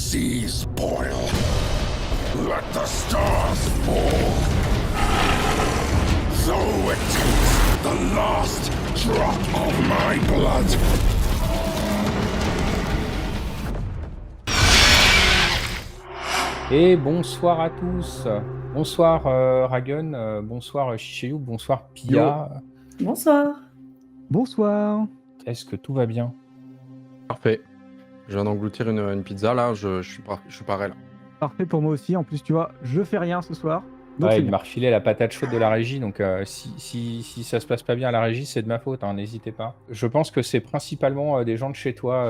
seas boil. Let the stars fall. Though it takes the last drop of my blood. Et bonsoir à tous. Bonsoir Ragun, bonsoir Shishayu, bonsoir Pia. Bonsoir. Bonsoir. Est-ce que tout va bien? Parfait. Je viens d'engloutir une pizza là, je suis pareil là. Parfait pour moi aussi. En plus, tu vois, je fais rien ce soir. Donc Ouais, c'est il bien. m'a refilé la patate chaude de la régie, donc si ça se passe pas bien à la régie, c'est de ma faute, hein, n'hésitez pas. Je pense que c'est principalement des gens de chez toi,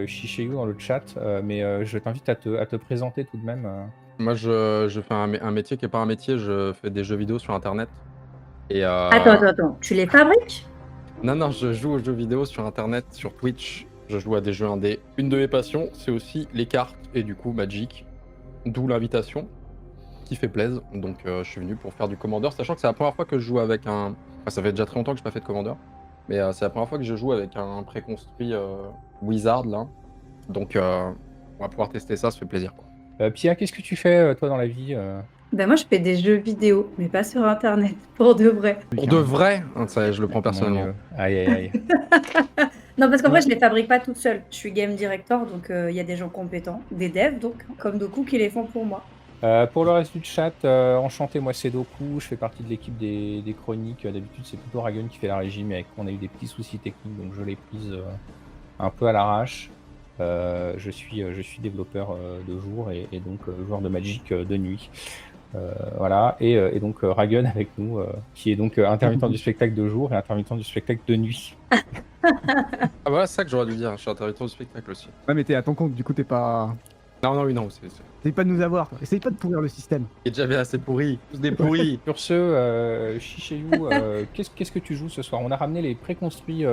Shishayu dans le chat, mais je t'invite à te présenter tout de même. Moi je fais un métier qui est pas un métier, je fais des jeux vidéo sur internet. Et Attends, tu les fabriques? Non, je joue aux jeux vidéo sur internet, sur Twitch. Je joue à des jeux indés. Une de mes passions, c'est aussi les cartes et du coup Magic. D'où l'invitation, qui fait plaisir. Donc je suis venu pour faire du Commander, sachant que c'est la première fois que je joue avec un... Enfin, ça fait déjà très longtemps que je n'ai pas fait de Commander. Mais c'est la première fois que je joue avec un préconstruit Wizard là. Donc on va pouvoir tester ça, ça fait plaisir, quoi. Pia, qu'est-ce que tu fais toi dans la vie Ben moi je fais des jeux vidéo, mais pas sur internet, pour de vrai. Pour de vrai, hein, ça, je le prends personnellement. Mon Dieu. Aïe aïe aïe. Non, parce qu'en vrai je les fabrique pas toute seule. Je suis game director, donc il y a des gens compétents, des devs donc, comme Doku qui les font pour moi. Pour le reste du chat, enchanté, moi c'est Doku, je fais partie de l'équipe des chroniques. D'habitude c'est plutôt Ragun qui fait la régie, mais avec on a eu des petits soucis techniques, donc je l'ai prise un peu à l'arrache. Je suis développeur de jour et donc joueur de Magic de nuit. Voilà, et donc Ragun avec nous, qui est donc intermittent du spectacle de jour et intermittent du spectacle de nuit. Ah voilà, c'est ça que j'aurais dû dire, je suis intermittent du spectacle aussi. Ouais, mais t'es à ton compte, du coup, t'es pas. Non, c'est... Essaye pas de nous avoir, quoi. Essaye pas de pourrir le système. Il est déjà bien assez pourri, tous des pourris. Sur ce, Shishayu, qu'est-ce que tu joues ce soir? On a ramené les préconstruits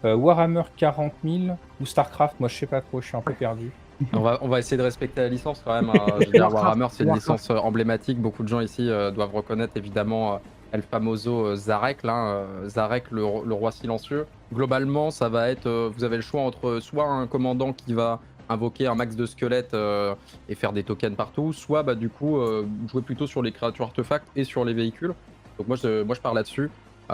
Warhammer 40 000 ou Starcraft, moi je sais pas trop, je suis un peu perdu. On va essayer de respecter la licence quand même. Je veux dire, Warhammer, c'est une licence emblématique. Beaucoup de gens ici doivent reconnaître évidemment El Famoso Zarek, là, Zarek, le roi silencieux. Globalement, ça va être, vous avez le choix entre soit un commandant qui va invoquer un max de squelettes et faire des tokens partout, soit bah, du coup jouer plutôt sur les créatures artefacts et sur les véhicules. Donc moi je pars là-dessus.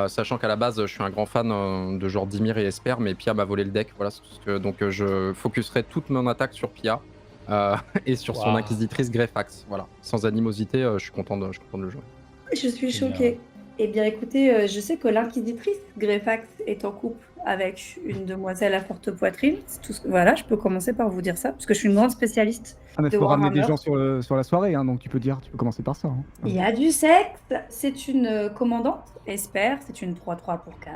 Sachant qu'à la base, je suis un grand fan de genre Dimir et Esper, mais Pia m'a volé le deck, voilà. Donc je focuserai toute mon attaque sur Pia et sur son inquisitrice Greyfax, voilà. Sans animosité, je suis content de le jouer. Je suis choquée. Eh bien écoutez, je sais que l'inquisitrice Greyfax est en couple avec une demoiselle à forte poitrine. Voilà, je peux commencer par vous dire ça, parce que je suis une grande spécialiste. Ah, mais de faut ramener Warhammer. des gens sur la soirée, hein, donc tu peux commencer par ça. Hein. Il y a du sexe. C'est une commandante, Esper, c'est une 3-3 pour 4,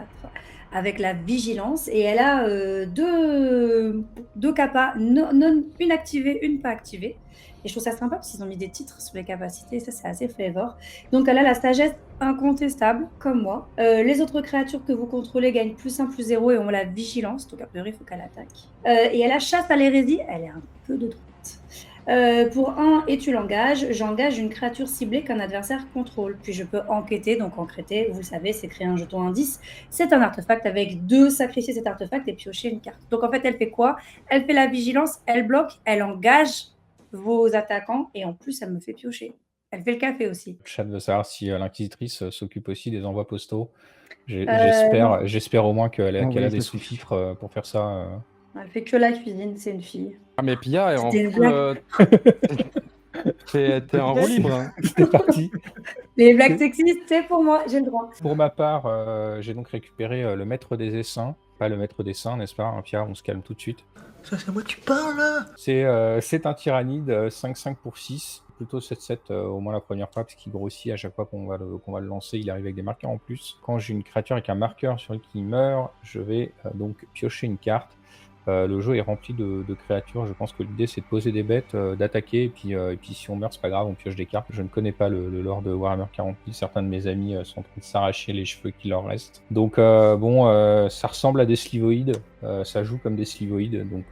avec la vigilance, et elle a deux capas, une activée, une pas activée. Et je trouve ça sympa parce qu'ils ont mis des titres sur les capacités, ça c'est assez flavor. Donc elle a la sagesse incontestable, comme moi. Les autres créatures que vous contrôlez gagnent +1, +0 et ont la vigilance, donc a priori il faut qu'elle attaque. Et elle a chasse à l'hérésie, elle est un peu de droite. Pour 1 et tu l'engages, j'engage une créature ciblée qu'un adversaire contrôle. Puis je peux enquêter, donc enquêter, vous le savez, c'est créer un jeton indice. C'est un artefact avec 2, sacrifier cet artefact et piocher une carte. Donc en fait, elle fait quoi? Elle fait la vigilance, elle bloque, elle engage vos attaquants et en plus, elle me fait piocher. Elle fait le café aussi. Le chat veut savoir si l'inquisitrice s'occupe aussi des envois postaux. Non. J'espère au moins qu'elle Oui, a je des me sous-fifres pour faire ça. Elle fait que la cuisine, c'est une fille. Ah mais Pia est en C'était une full... T'es en roue libre, hein. C'est parti. Les blagues sexistes, c'est pour moi, j'ai le droit. Pour ma part, j'ai donc récupéré le maître des essaims. Pas le maître des saints, n'est-ce pas, hein, Pierre? On se calme tout de suite. Ça, c'est à moi que tu parles, là. C'est un tyrannide 5-5 pour 6. Plutôt 7-7 au moins la première fois, parce qu'il grossit à chaque fois qu'on va le lancer. Il arrive avec des marqueurs en plus. Quand j'ai une créature avec un marqueur sur qui meurt, je vais donc piocher une carte. Le jeu est rempli de créatures. Je pense que l'idée c'est de poser des bêtes, d'attaquer, et puis si on meurt, c'est pas grave, on pioche des cartes. Je ne connais pas le lore de Warhammer 40 000. Certains de mes amis sont en train de s'arracher les cheveux qui leur restent. Donc ça ressemble à des slivoïdes. Ça joue comme des slivoïdes, donc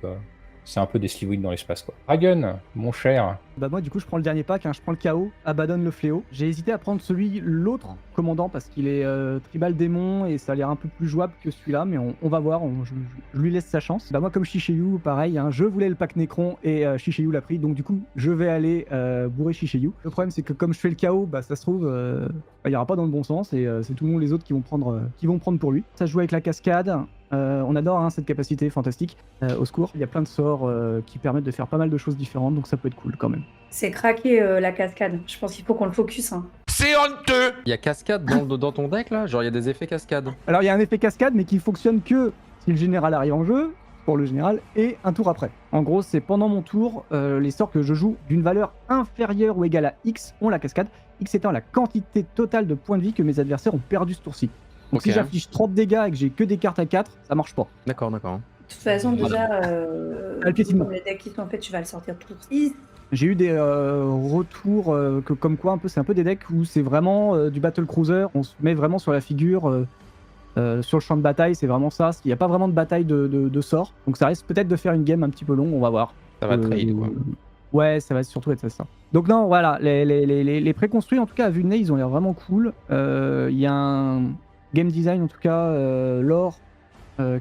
c'est un peu des Slivoid dans l'espace, quoi. Dragon, mon cher. Bah moi du coup je prends le dernier pack, hein, je prends le chaos, abandonne le fléau. J'ai hésité à prendre l'autre commandant parce qu'il est tribal démon et ça a l'air un peu plus jouable que celui-là, mais on va voir, je lui laisse sa chance. Bah moi comme Shishayu, pareil, hein, je voulais le pack Necron et Shishayu l'a pris, donc du coup je vais aller bourrer Shishayu. Le problème c'est que comme je fais le chaos, bah ça se trouve, il ira pas dans le bon sens et c'est tout le monde les autres qui vont prendre pour lui. Ça se joue avec la cascade. On adore hein, cette capacité fantastique. Au secours, il y a plein de sorts qui permettent de faire pas mal de choses différentes, donc ça peut être cool quand même. C'est craqué la cascade. Je pense qu'il faut qu'on le focus. Hein. C'est honteux! Il y a cascade dans ton deck là? Genre il y a des effets cascade. Alors il y a un effet cascade, mais qui fonctionne que si le général arrive en jeu, pour le général, et un tour après. En gros, c'est pendant mon tour, les sorts que je joue d'une valeur inférieure ou égale à X ont la cascade, X étant la quantité totale de points de vie que mes adversaires ont perdu ce tour-ci. Donc Ok. si j'affiche 30 dégâts et que j'ai que des cartes à 4, ça marche pas. D'accord. De toute façon, déjà, le piétinement. les decks qui sont faits, tu vas le sortir tour 6. J'ai eu des retours comme quoi c'est un peu des decks où c'est vraiment du battle cruiser, on se met vraiment sur la figure, sur le champ de bataille, c'est vraiment ça. Il n'y a pas vraiment de bataille de sorts, donc ça risque peut-être de faire une game un petit peu longue, on va voir. Ça va trade quoi. Ouais, ça va surtout être ça. Donc non, voilà, les préconstruits en tout cas à vue de nez, ils ont l'air vraiment cool. Il y a un game design en tout cas, lore,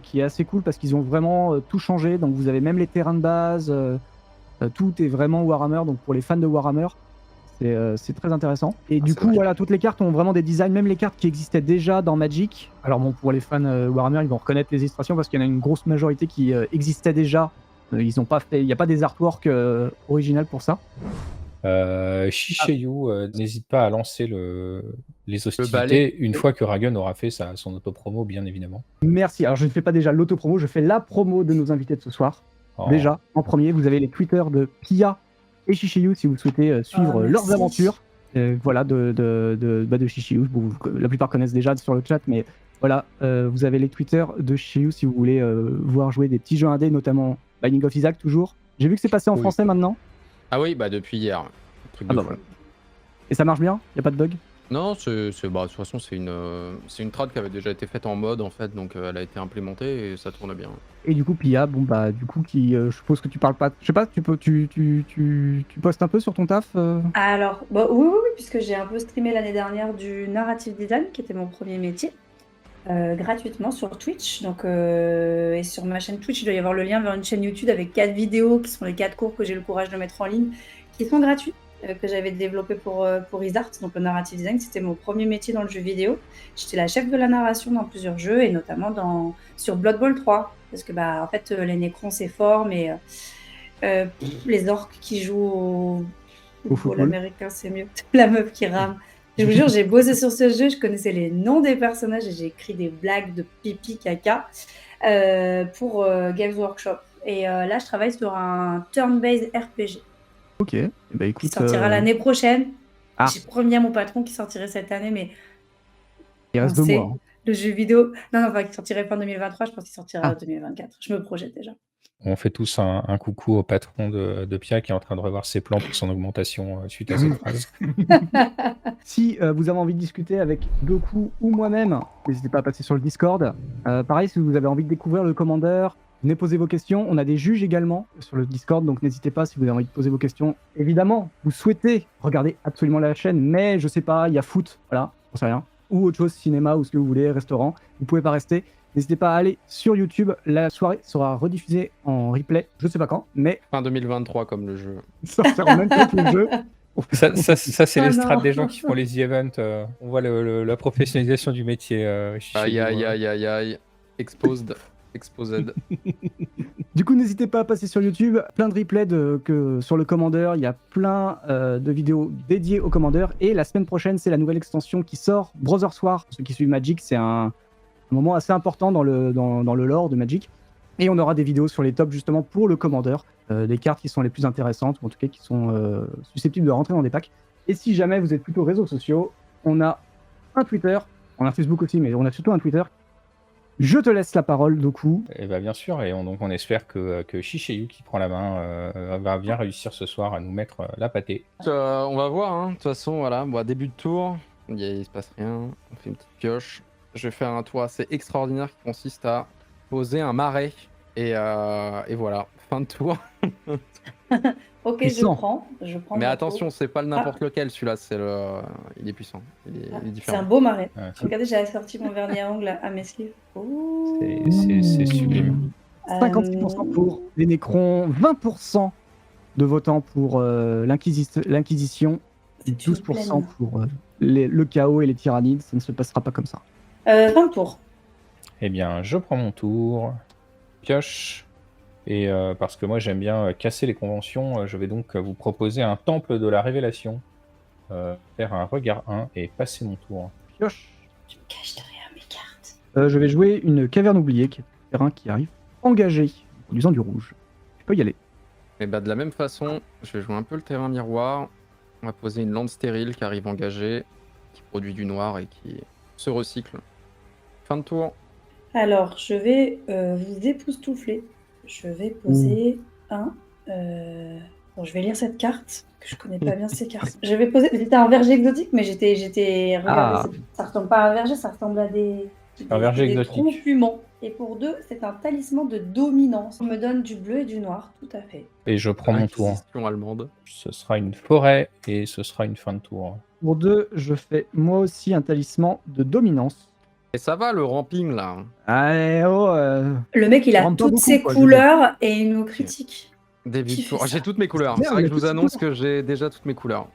qui est assez cool parce qu'ils ont vraiment tout changé. Donc vous avez même les terrains de base, tout est vraiment Warhammer. Donc pour les fans de Warhammer, c'est très intéressant. Et du coup, voilà, toutes les cartes ont vraiment des designs, même les cartes qui existaient déjà dans Magic. Alors bon, pour les fans Warhammer, ils vont reconnaître les illustrations parce qu'il y en a une grosse majorité qui existaient déjà. Ils ont pas fait, il n'y a pas des artworks originales pour ça. Shishayu, n'hésite pas à lancer les balai. hostilités une fois que Ragun aura fait son auto-promo, bien évidemment. Merci. Alors je ne fais pas déjà l'auto-promo, je fais la promo de nos invités de ce soir. Oh. Déjà, en premier, vous avez les Twitter de Pia et Shishayu si vous souhaitez suivre leurs aventures. Voilà, de Shishayu. Bon, la plupart connaissent déjà sur le chat, mais voilà, vous avez les Twitter de Shishayu si vous voulez voir jouer des petits jeux indés, notamment Binding of Isaac toujours. J'ai vu que c'est passé en français maintenant. Ah oui, bah depuis hier. Truc Ah de bah fou. voilà. Et ça marche bien? Y a pas de bug? Non, de toute façon, c'est une trad qui avait déjà été faite en mode en fait, donc elle a été implémentée et ça tourne bien. Et du coup, Pia, bon bah, du coup, je suppose que tu parles pas. Je sais pas, tu postes un peu sur ton taf Alors, bah, oui, puisque j'ai un peu streamé l'année dernière du narrative design, qui était mon premier métier, gratuitement sur Twitch. Donc, et sur ma chaîne Twitch, il doit y avoir le lien vers une chaîne YouTube avec 4 vidéos qui sont les 4 cours que j'ai le courage de mettre en ligne, qui sont gratuits, que j'avais développé pour Isart. Donc, le narrative design, c'était mon premier métier dans le jeu vidéo. J'étais la chef de la narration dans plusieurs jeux, et notamment sur Blood Bowl 3. Parce que, bah, en fait, les Necrons, c'est fort, mais les orques qui jouent au football américain, c'est mieux. La meuf qui rame. Je vous jure, j'ai bossé sur ce jeu, je connaissais les noms des personnages et j'ai écrit des blagues de pipi caca pour Games Workshop. Et là, je travaille sur un turn-based RPG. Ok, bah écoute. Qui sortira l'année prochaine. Ah. J'ai promis à mon patron qu'il sortirait cette année, mais il reste 2 mois. Hein. Le jeu vidéo. Non, enfin, qui sortirait fin 2023, je pense qu'il sortira en 2024. Je me projette déjà. On fait tous un coucou au patron de Pia qui est en train de revoir ses plans pour son augmentation suite à cette phrase. Si vous avez envie de discuter avec Goku ou moi-même, n'hésitez pas à passer sur le Discord. Pareil, si vous avez envie de découvrir le commandeur, venez poser vos questions. On a des juges également sur le Discord, donc n'hésitez pas si vous avez envie de poser vos questions. Évidemment, vous souhaitez regarder absolument la chaîne, mais je sais pas, il y a foot, voilà, j'en sais rien. Ou autre chose, cinéma ou ce que vous voulez, restaurant, vous pouvez pas rester. N'hésitez pas à aller sur YouTube, la soirée sera rediffusée en replay, je sais pas quand, mais... Fin 2023 comme le jeu. Ça sortira en même temps que le jeu. Ça c'est les strats non. des gens qui font les events. On voit la professionnalisation du métier. Aïe. Exposed. Du coup, n'hésitez pas à passer sur YouTube. Plein de replays sur le commandeur. Il y a plein de vidéos dédiées au commandeur. Et la semaine prochaine, c'est la nouvelle extension qui sort, Brothers War. Pour ceux qui suivent Magic, c'est un moment assez important dans le lore de Magic. Et on aura des vidéos sur les tops justement pour le commandeur. Des cartes qui sont les plus intéressantes, ou en tout cas qui sont susceptibles de rentrer dans des packs. Et si jamais vous êtes plutôt réseaux sociaux, on a un Twitter, on a Facebook aussi, mais on a surtout un Twitter. Je te laisse la parole, Doku. Et bah bien sûr, et donc on espère que Shishayu qui prend la main va bien réussir ce soir à nous mettre la pâtée. On va voir, hein. De toute façon, voilà, bon, début de tour, il se passe rien, on fait une petite pioche. Je vais faire un tour assez extraordinaire qui consiste à poser un marais et voilà, fin de tour. Ok, Puissant. je prends. Mais mon attention, c'est pas le n'importe lequel celui-là, il est puissant, il est tour. C'est différent. un beau marais. Ouais, Regardez, j'ai sorti mon vernis à ongles à mes sleeves. Oh. c'est sublime. 56% pour les Nécrons, 20% de votants pour l'Inquisition, C'est une 12% plaine. pour le chaos et les tyrannides. Ça ne se passera pas comme ça. 20 tours. Eh bien, je prends mon tour, pioche, et parce que moi j'aime bien casser les conventions, je vais donc vous proposer un temple de la révélation, faire un regard 1 et passer mon tour. Pioche. Je me cache derrière mes cartes. Je vais jouer une caverne oubliée, qui est un terrain qui arrive engagé, produisant du rouge. Je peux y aller. Et bah de la même façon, je vais jouer un peu le terrain miroir. On va poser une lande stérile qui arrive engagée, qui produit du noir et qui se recycle. Fin de tour. Alors, je vais vous époustoufler. Je vais poser un. Bon, je vais lire cette carte, que je connais pas bien ces cartes. Je vais poser. C'était un verger exotique, mais j'étais. Regardez, ça ressemble pas à un verger, ça ressemble à des. Un verger des exotique. troncs fumants. Et pour 2, c'est un talisman de dominance. On me donne du bleu et du noir, tout à fait. Et je prends mon tour. Inquisition allemande. Ce sera une forêt et ce sera une fin de tour. Pour 2, je fais moi aussi un talisman de dominance. Et ça va le ramping là. Allez, oh, Le mec, il a rentre pas toutes beaucoup, ses quoi, je veux couleurs et il nous critique. Début Qui de tour. fait J'ai ça toutes mes couleurs. Merde, C'est vrai il que a je vous toutes ses annonce couleurs. que j'ai déjà toutes mes couleurs.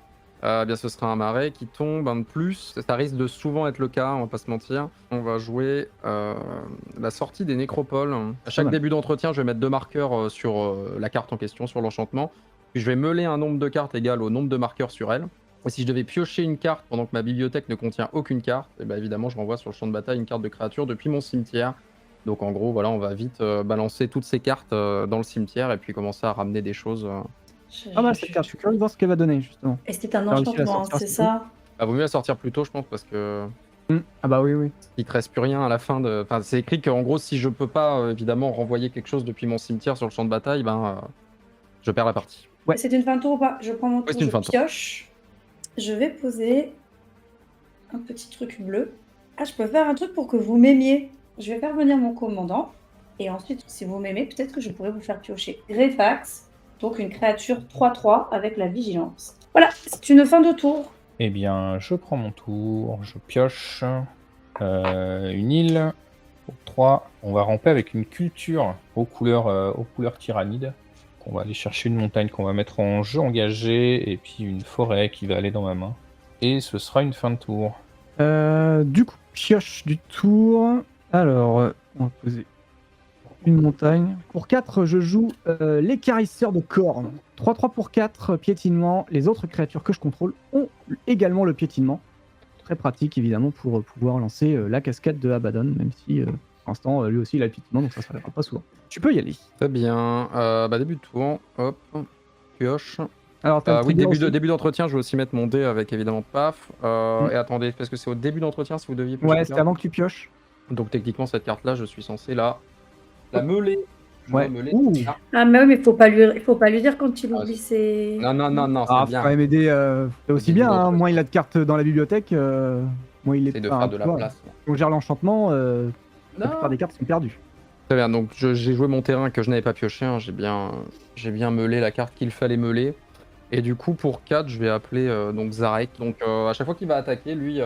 Bien, ce sera un marais qui tombe, un de plus. Ça risque de souvent être le cas, on va pas se mentir. On va jouer la sortie des nécropoles. À chaque mal. début d'entretien, je vais mettre 2 marqueurs sur la carte en question, sur l'enchantement. Puis je vais meuler un nombre de cartes égal au nombre de marqueurs sur elle. Et si je devais piocher une carte pendant que ma bibliothèque ne contient aucune carte, et ben évidemment, je renvoie sur le champ de bataille une carte de créature depuis mon cimetière. Donc en gros, voilà, on va vite balancer toutes ces cartes dans le cimetière et puis commencer à ramener des choses. Pas mal cette carte. Je suis curieux de voir ce qu'elle va donner, justement. Et c'était un T'as réussi à la enchantement, sortir, c'est c'est ça? Ah, vaut mieux la sortir plus tôt, je pense, parce que Ah bah oui, oui. il te reste plus rien à la fin de. Enfin, c'est écrit qu'en gros, si je peux pas évidemment renvoyer quelque chose depuis mon cimetière sur le champ de bataille, je perds la partie. Ouais. C'est une fin de tour ou pas? Je prends mon tour, c'est une je fin de tour. pioche. Je vais poser un petit truc bleu. Ah, je peux faire un truc pour que vous m'aimiez. Je vais faire venir mon commandant. Et ensuite, si vous m'aimez, peut-être que je pourrais vous faire piocher Greyfax, donc une créature 3-3 avec la vigilance. Voilà, c'est une fin de tour. Eh bien, je prends mon tour, je pioche une île pour 3. On va ramper avec une culture aux couleurs tyrannides. On va aller chercher une montagne qu'on va mettre en jeu engagé et puis une forêt qui va aller dans ma main. Et ce sera une fin de tour. Du coup, pioche du tour. Alors, on va poser une montagne. Pour 4, je joue l'écarisseur de cornes. 3-3 pour 4, piétinement. Les autres créatures que je contrôle ont également le piétinement. Très pratique, évidemment, pour pouvoir lancer la cascade de Abaddon, même si, pour l'instant, lui aussi, il a le piétinement, donc ça ne s'arrêtera pas souvent. Tu peux y aller. Très bien. Début de tour. Hop. Pioche. Alors, t'as le Oui, trigger aussi. début d'entretien, je vais aussi mettre mon dé avec évidemment paf. Et attendez, parce que c'est au début d'entretien si vous deviez piocher Ouais, une c'est carte. avant que tu pioches. Donc techniquement, cette carte-là, je suis censé la meuler. Je Ouais. dois meuler. Ouh. Ah, mais oui, mais il faut pas lui dire quand il Ah, oublie ses. Non, Ah, c'est faut bien. quand même aider. C'est aussi Début bien, hein. d'entretien. Moins il a de cartes dans la bibliothèque, moins il est. C'est de enfin, faire de tu la vois, place. Si on gère l'enchantement, la Non. plupart des cartes sont perdues. Très bien, donc j'ai joué mon terrain que je n'avais pas pioché, hein. J'ai bien meulé la carte qu'il fallait meuler. Et du coup, pour 4, je vais appeler donc Zarek. Donc à chaque fois qu'il va attaquer, lui,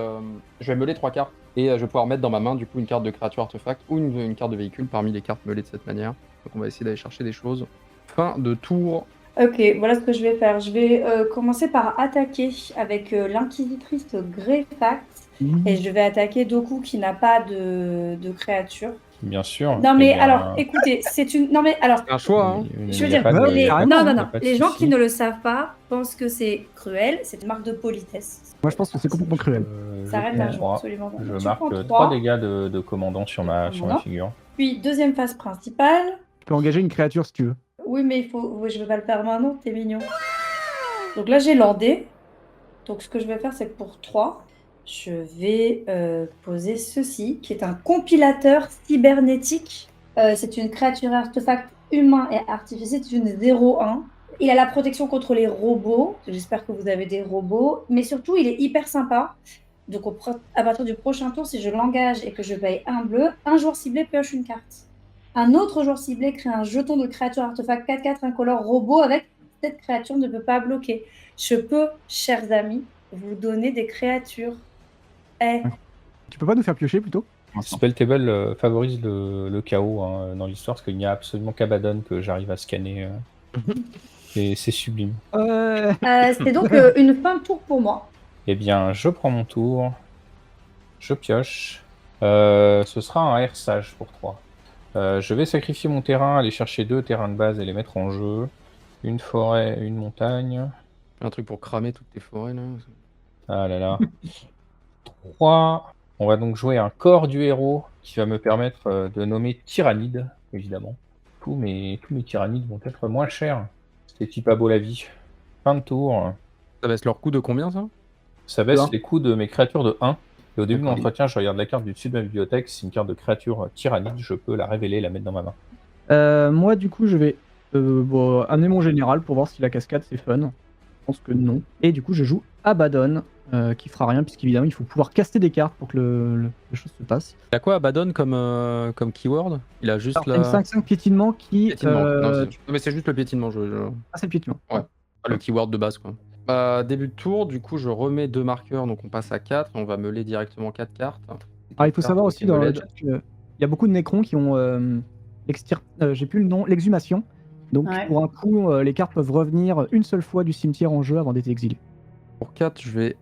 je vais meuler 3 cartes. Et je vais pouvoir mettre dans ma main du coup une carte de créature artefact ou une carte de véhicule parmi les cartes meulées de cette manière. Donc on va essayer d'aller chercher des choses. Fin de tour. Ok, voilà ce que je vais faire. Je vais commencer par attaquer avec l'inquisitrice Greyfax. Et je vais attaquer Doku qui n'a pas de créature. Bien sûr. Non Eh mais bien, alors, écoutez, c'est une... Non mais alors, C'est un choix, hein. je veux dire, il y a pas de- non, les gens qui ne le savent pas pensent que c'est cruel, c'est une marque de politesse. Moi, je pense que c'est complètement cruel. Ça arrête un jour, jour. absolument. pas. Je Tu marque prends 3 trois. dégâts de commandant sur ma figure. Puis, deuxième phase principale. Tu peux engager une créature si tu veux. Oui, mais il faut... Oui, je vais pas le faire maintenant, t'es mignon. Donc là, j'ai landé. Donc, ce que je vais faire, c'est que pour 3, je vais poser ceci, qui est un compilateur cybernétique. C'est une créature artefact humain et artificiel, c'est une 0-1. Il a la protection contre les robots. J'espère que vous avez des robots. Mais surtout, il est hyper sympa. Donc, à partir du prochain tour, si je l'engage et que je paye un bleu, un joueur ciblé pioche une carte. Un autre joueur ciblé crée un jeton de créature artefact 4/4 incolore robot avec cette créature ne peut pas bloquer. Je peux, chers amis, vous donner des créatures. Eh, Tu peux pas nous faire piocher plutôt? Spell Table favorise le chaos hein, dans l'histoire, parce qu'il n'y a absolument qu'Abaddon que j'arrive à scanner. Et c'est sublime. c'est donc une fin de tour pour moi. Eh bien, je prends mon tour. Je pioche. Ce sera un air sage pour 3. Je vais sacrifier mon terrain, aller chercher 2 terrains de base et les mettre en jeu. Une forêt, une montagne. Un truc pour cramer toutes tes forêts là. Ah là là. 3. On va donc jouer un corps du héros qui va me permettre de nommer Tyrannide, évidemment. Tous mes Tyrannides vont être moins chers. C'était type à beau la vie. Fin de tour. Ça baisse leur coût de combien ça? Ça baisse Un. les coûts de mes créatures de 1. Et au début de D'accord. l'entretien, je regarde la carte du dessus de ma bibliothèque. C'est une carte de créature Tyrannide. Je peux la révéler et la mettre dans ma main. Moi, du coup, je vais amener mon général pour voir si la cascade c'est fun. Je pense que non. Et du coup, je joue Abaddon, qui fera rien, puisqu'évidemment, il faut pouvoir caster des cartes pour que la chose se passe. Il a quoi Abaddon comme keyword? Il a juste Alors, t'as une 5/5 piétinement qui. piétinement. Non, mais c'est juste le piétinement. Ah, c'est le piétinement. Ouais. Le keyword de base quoi. Début de tour, du coup je remets 2 marqueurs, donc on passe à 4, on va meuler directement 4 cartes. Alors, il faut savoir aussi dans le chat qu'il y a beaucoup de Nécrons qui ont j'ai plus le nom, l'exhumation. Donc Ouais. pour un coup, les cartes peuvent revenir une seule fois du cimetière en jeu avant d'être exilées. Pour 4, je vais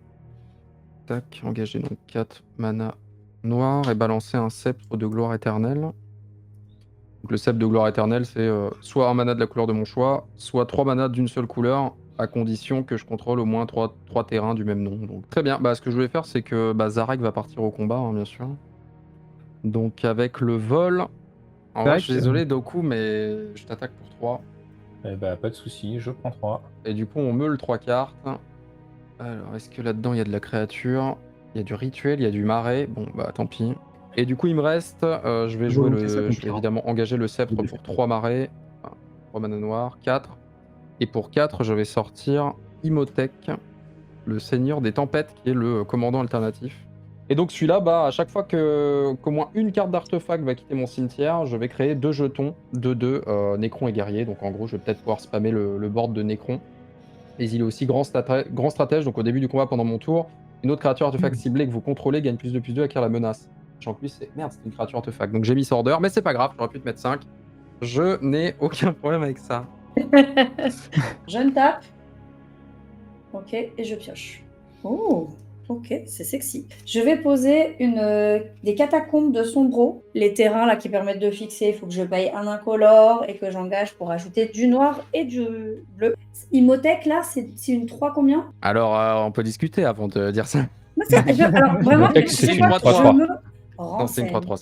engager donc 4 mana noir et balancer un sceptre de gloire éternelle. Donc le sceptre de gloire éternelle, c'est soit un mana de la couleur de mon choix, soit 3 manas d'une seule couleur, à condition que je contrôle au moins 3 terrains du même nom. Donc très bien, ce que je voulais faire, c'est que Zarek va partir au combat, hein, bien sûr. Donc avec le vol... En vrai, je suis désolé Doku, mais je t'attaque pour 3. Eh bah, pas de soucis, je prends 3. Et du coup, on meule 3 cartes. Alors, est-ce que là-dedans, il y a de la créature? Il y a du rituel, il y a du marais. Bon, tant pis. Et du coup, il me reste... je vais jouer je vais évidemment engager le sceptre pour 3 marais. 3 mana noirs, 4. Et pour 4, je vais sortir Imhotep, le seigneur des tempêtes, qui est le commandant alternatif. Et donc celui-là, à chaque fois qu'au moins une carte d'artefact va quitter mon cimetière, je vais créer 2 jetons de 2 Nécron et guerrier. Donc en gros, je vais peut-être pouvoir spammer le board de Nécron. Et il est aussi grand stratège, donc au début du combat pendant mon tour, une autre créature artefact ciblée que vous contrôlez gagne +2/+2 à acquiert la menace. Sachant que lui, c'est une créature artefact. Donc j'ai mis Sorder, mais c'est pas grave, j'aurais pu te mettre 5. Je n'ai aucun problème avec ça. Je ne tape. Ok, et je pioche. Oh, ok, c'est sexy. Je vais poser des catacombes de Sombreau. Les terrains là qui permettent de fixer, il faut que je paye un incolore et que j'engage pour ajouter du noir et du bleu. Imhotep là, c'est une 3 combien? Alors, on peut discuter avant de dire ça. Alors vraiment, Imhotep, c'est je une 3-3. me Non, c'est une renseigne. 3-3.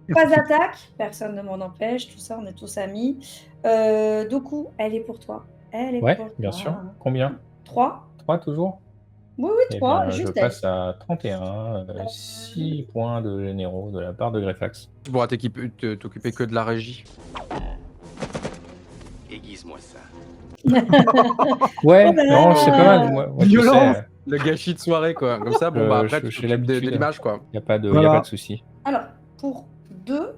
c'est- Pas d'attaque, personne ne m'en empêche, tout ça, on est tous amis. Doku, elle est pour toi. Elle est Ouais, pour toi. bien sûr. Combien 3. 3 toujours? Oui, Eh 3, bien, je juste passe à 31. 6 points de généraux de la part de Greyfax. Tu pourras t'occuper que de la régie. Aiguise-moi ça. Ouais, Oh là non, là. c'est pas mal. Moi, je Violence. sais, Le gâchis de soirée, quoi. Comme ça, après, tu j'ai t'occupes de l'habitude. l'image, quoi. il n'y a pas de Voilà. souci. Alors, pour 2,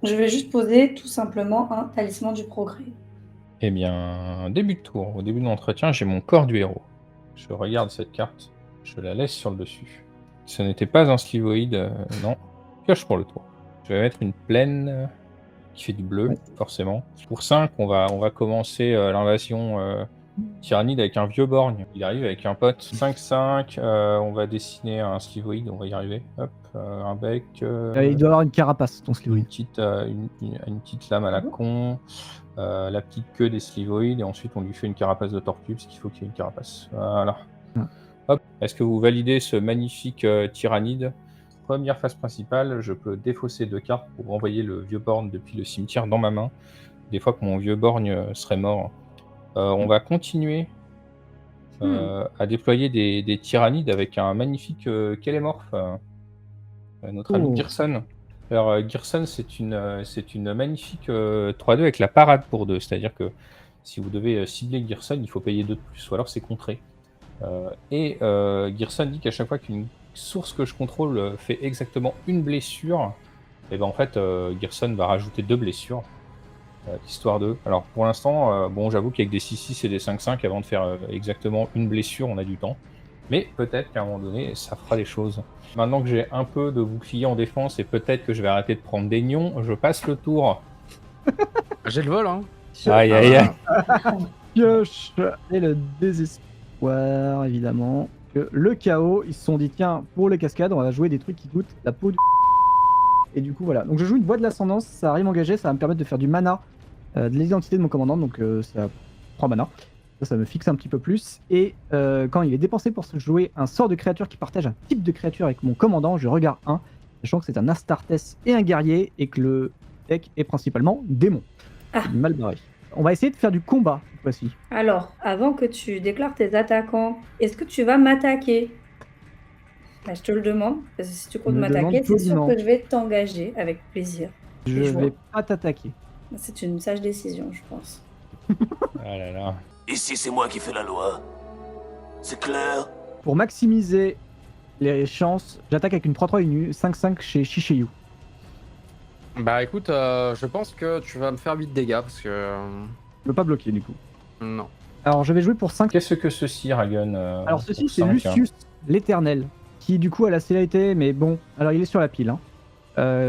je vais juste poser tout simplement un talisman du progrès. Eh bien, début de tour. Au début de l'entretien, j'ai mon corps du héros. Je regarde cette carte, je la laisse sur le dessus. Ce n'était pas un slivoïde, non. Pioche pour le tour. Je vais mettre une plaine qui fait du bleu, forcément. Pour 5, on va commencer l'invasion tyrannide avec un vieux borgne. Il arrive avec un pote. 5-5, on va dessiner un slivoïde, on va y arriver. Hop, un bec. Il doit avoir une carapace, ton Slivoïde. Une petite lame à la con, la petite queue des slivoïdes, et ensuite on lui fait une carapace de tortue, parce qu'il faut qu'il y ait une carapace. Voilà. Ouais. Hop. Est-ce que vous validez ce magnifique tyrannide? Première phase principale, je peux défausser 2 cartes pour renvoyer le vieux borgne depuis le cimetière dans ma main, des fois que mon vieux borgne serait mort. On va continuer à déployer des tyrannides avec un magnifique Kélémorphe, notre ami Gerson. Alors, Gerson, c'est une magnifique 3-2 avec la parade pour 2. C'est-à-dire que si vous devez cibler Gerson, il faut payer 2 de plus, ou alors c'est contré. Gerson dit qu'à chaque fois qu'une source que je contrôle fait exactement une blessure, et ben en fait, Gerson va rajouter 2 blessures, histoire de... Alors pour l'instant, bon, j'avoue qu'avec des 6-6 et des 5-5, avant de faire exactement une blessure, on a du temps. Mais peut-être qu'à un moment donné, ça fera les choses. Maintenant que j'ai un peu de bouclier en défense et peut-être que je vais arrêter de prendre des nions, je passe le tour. J'ai le vol, hein. Aïe aïe aïe. Pioche et le désespoir, évidemment. Que le chaos, ils se sont dit, tiens, pour les cascades, on va jouer des trucs qui goûtent la peau du... Et du coup, voilà. Donc je joue une voix de l'ascendance, ça arrive engagé, ça va me permettre de faire du mana, de l'identité de mon commandant, donc ça prend mana. Ça me fixe un petit peu plus. Et quand il est dépensé pour se jouer un sort de créature qui partage un type de créature avec mon commandant, je regarde 1, sachant que c'est un Astartes et un guerrier, et que le deck est principalement démon. Ah. Mal barré. On va essayer de faire du combat cette fois-ci. Alors, avant que tu déclares tes attaquants, est-ce que tu vas m'attaquer? Bah, je te le demande, parce que si tu comptes Me m'attaquer, demande c'est sûr poliment. que je vais t'engager avec plaisir. Je Et je vais vois. pas t'attaquer. C'est une sage décision, je pense. Ah là là. Ici, c'est moi qui fais la loi. C'est clair? Pour maximiser les chances, j'attaque avec une 3-3 et une 5-5 chez Shishiyu. Bah écoute, je pense que tu vas me faire 8 dégâts parce que. Je veux pas bloquer du coup. Non. Alors je vais jouer pour 5. Qu'est-ce que ceci, Ragun? Alors ceci pour c'est 5, hein. Lucius l'Éternel, qui du coup a la célérité, mais bon, alors il est sur la pile. Hein.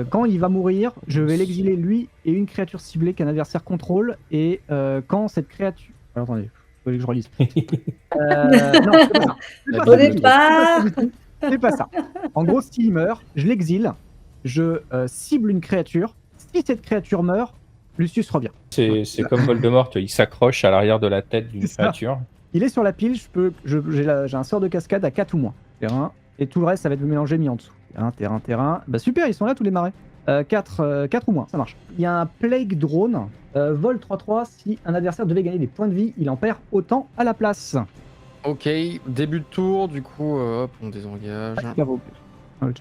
Quand il va mourir, je vais l'exiler lui et une créature ciblée qu'un adversaire contrôle, et quand cette créature... Alors attendez, faut que je relise. Non, c'est pas ça. C'est pas Au ça. départ, C'est pas ça. En gros, s'il meurt, je l'exile, je cible une créature. Si cette créature meurt, Lucius revient. C'est comme Voldemort, il s'accroche à l'arrière de la tête d'une C'est ça. créature. Il est sur la pile, j'ai un sort de cascade à 4 ou moins. Terrain, et tout le reste, ça va être mélangé, mis en dessous. Terrain. Bah super, ils sont là tous les marais. 4 ou moins, ça marche. Il y a un Plague Drone, vol 3-3, si un adversaire devait gagner des points de vie, il en perd autant à la place. Ok, début de tour, du coup, hop, on désengage.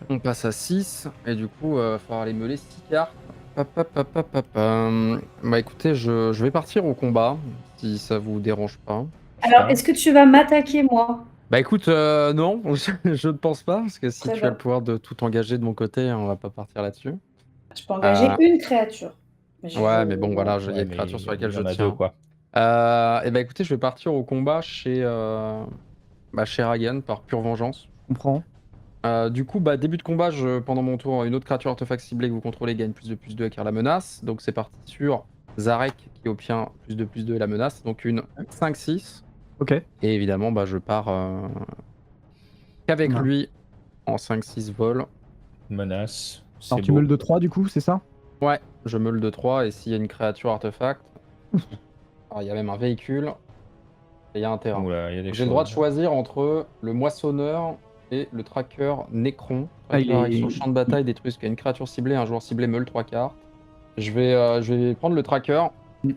On passe à 6, et du coup, il va falloir aller meuler 6 cartes. Bah écoutez, je vais partir au combat, si ça vous dérange pas. alors est-ce que tu vas m'attaquer moi? Bah écoute, non, je ne pense pas, parce que si Très tu as bien. le pouvoir de tout engager de mon côté, on va pas partir là-dessus. Je peux engager une créature. Ouais, mais bon, voilà, il y a Ouais, une créature mais sur laquelle il y je en a tiens. deux, quoi. Et bah écoutez, je vais partir au combat chez Ragan, par pure vengeance. Je comprends. Du coup, début de combat, pendant mon tour, une autre créature artefact ciblée que vous contrôlez gagne +2/+2 car la menace. Donc c'est parti sur Zarek qui obtient +2/+2 et la menace. Donc une 5-6. Ok. Et évidemment, je pars qu'avec Ouais. lui en 5-6 vol. Menace. Alors C'est tu beau. meules de 3 du coup, c'est ça? Ouais, je meule de 3 et s'il y a une créature artefact, alors il y a même un véhicule et il y a un terrain. Oula, il y a des J'ai le droit de choses. choisir entre le moissonneur et le tracker Necron. Ah, il est- Sur le champ de bataille, détruit ce qu'il y a une créature ciblée, un joueur ciblé meule 3 cartes. Je vais prendre le tracker.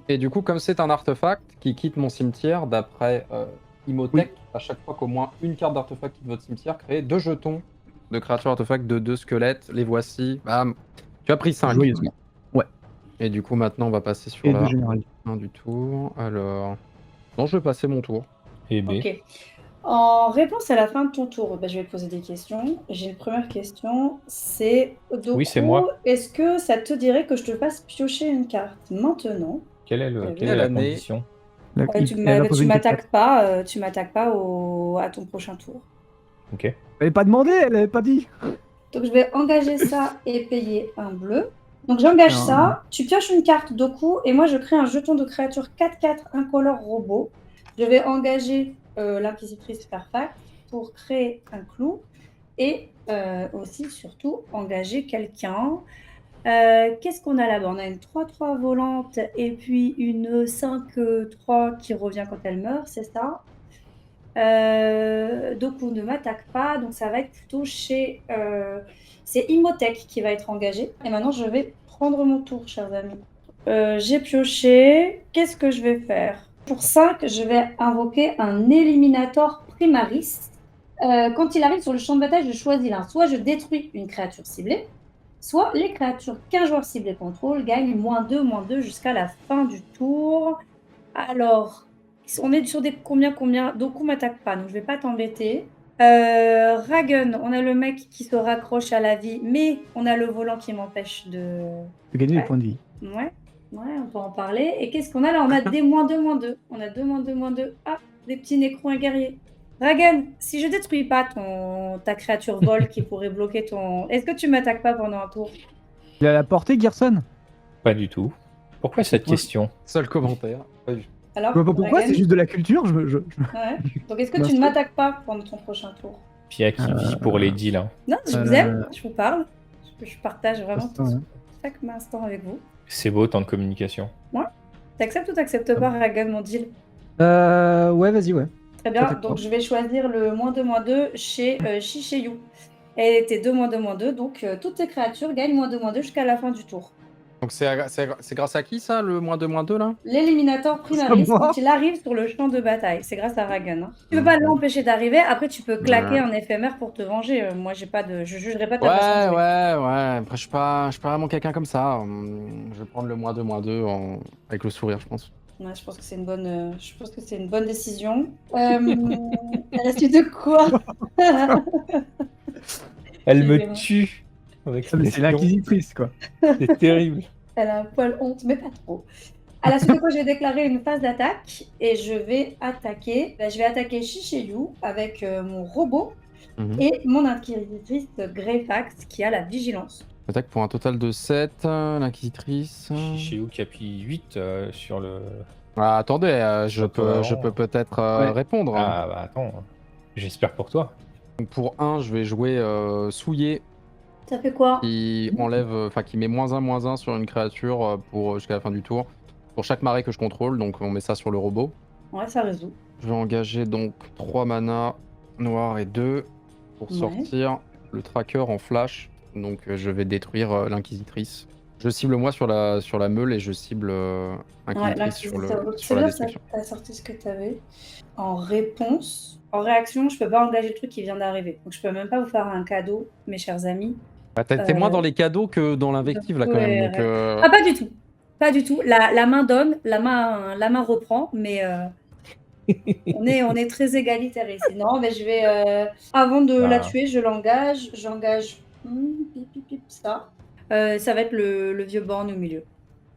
Et du coup, comme c'est un artefact qui quitte mon cimetière, d'après Imhotep, à chaque fois qu'au moins une carte d'artefact quitte votre cimetière, créez 2 jetons de créatures artefacts de 2 squelettes. Les voici. Bam. Tu as pris 5. Joyeusement. Ouais. Et du coup, maintenant, on va passer sur Et la de général. fin du tour. Alors. Non, je vais passer mon tour. Et B. Ok. En réponse à la fin de ton tour, je vais te poser des questions. J'ai une première question, c'est Doku, Oui, c'est moi. Est-ce que ça te dirait que je te fasse piocher une carte maintenant? Quelle est Quelle la année condition? Tu m'attaques pas, à ton prochain tour. Ok. Elle avait pas demandé, elle avait pas dit. Donc je vais engager ça et payer un bleu. Donc j'engage Non. ça, tu pioches une carte Doku et moi je crée un jeton de créature 4/4 incolore robot. Je vais engager l'inquisitrice Fairfax pour créer un clou et aussi surtout engager quelqu'un. Qu'est-ce qu'on a là-bas? On a une 3-3 volante et puis une 5-3 qui revient quand elle meurt, c'est ça? Doku ne m'attaque pas, donc ça va être plutôt chez... c'est Imhotep qui va être engagé. Et maintenant, je vais prendre mon tour, chers amis. J'ai pioché. Qu'est-ce que je vais faire? Pour 5, je vais invoquer un Eliminator Primaris. Quand il arrive sur le champ de bataille, je choisis l'un. Soit je détruis une créature ciblée, soit les créatures qu'un joueur ciblé contrôle gagnent -2/-2 jusqu'à la fin du tour. Alors, on est sur des combien? Doku m'attaque pas, donc je vais pas t'embêter. Ragun, on a le mec qui se raccroche à la vie, mais on a le volant qui m'empêche de... De gagner Ouais. des points de vie. Ouais, on peut en parler. Et qu'est-ce qu'on a là? On a des -2. On a 2 -2. Ah, des petits nécrons et guerriers. Ragun, si je détruis pas ta créature vol qui pourrait bloquer ton... Est-ce que tu m'attaques pas pendant un tour? Il a la portée, Gerson? Pas du tout. Pourquoi cette Ouais. question? Seul commentaire. Alors, Je vois pas pourquoi, Ragun c'est juste de la culture. Ouais. Donc, est-ce que Bah, tu ne c'est- m'attaques pas pendant ton prochain tour? Pia qui vit pour les deals. Hein. Non, je vous aime, je vous parle. Je partage vraiment ça, ouais. chaque instant avec vous. C'est beau, tant de communication. T'acceptes ou t'acceptes pas, Ragun, mon deal? Ouais, vas-y, ouais. Très bien, T'inquiète donc pas. je vais choisir le -2 chez Shiseiyu. Elle était 2 -2, donc toutes tes créatures gagnent -2 jusqu'à la fin du tour. Donc c'est grâce à qui ça, le -2 là? L'éliminator primaris, moi quand il arrive sur le champ de bataille, c'est grâce à Ragun. Hein. Tu peux pas l'empêcher d'arriver, après tu peux claquer un éphémère pour te venger. Moi, j'ai pas de... je jugerai pas ta façon de jouer. Ouais. Après, je suis pas vraiment quelqu'un comme ça. Je vais prendre le -2 avec le sourire, je pense. Ouais, je pense que c'est une bonne, je pense que c'est une bonne décision. À la suite de quoi? Elle J'ai me vraiment- tue avec Ah, cette mais c'est question. l'inquisitrice, quoi. C'est terrible. Elle a un poil honte, mais pas trop. À la suite de quoi, je vais déclarer une phase d'attaque et je vais attaquer. Je vais attaquer Shiseiyu avec mon robot Mhm. et mon inquisitrice Greyfax qui a la vigilance. Attaque pour un total de 7, l'inquisitrice. Chez vous qui appuie 8 sur le... Ah, attendez, je Ça peut peux vraiment- peut-être Ouais. répondre. Ah bah attends, j'espère pour toi. Donc pour 1, je vais jouer souillé Ça fait quoi? qui enlève, enfin qui met -1/-1 sur une créature pour jusqu'à la fin du tour. Pour chaque marée que je contrôle, donc on met ça sur le robot. Ouais, ça résout. Je vais engager donc 3 mana noirs et 2 pour Ouais. sortir le tracker en flash. Donc je vais détruire l'inquisitrice. Je cible moi sur la meule et je cible Ouais, inquisitrice sur l'inquisiteur. sur C'est la bien, ça, destruction. t'as sorti ce que t'avais. En réponse, en réaction, je peux pas engager le truc qui vient d'arriver. Donc je peux même pas vous faire un cadeau, mes chers amis. Bah, t'es moins dans les cadeaux que dans l'invective là quand même. Ouais, Donc, Ah, pas du tout. Pas du tout. La main donne, la main reprend, mais on est très égalitaire ici. Non, mais je vais, avant de la Ah. tuer, j'engage ça. Ça va être le vieux borgne au milieu.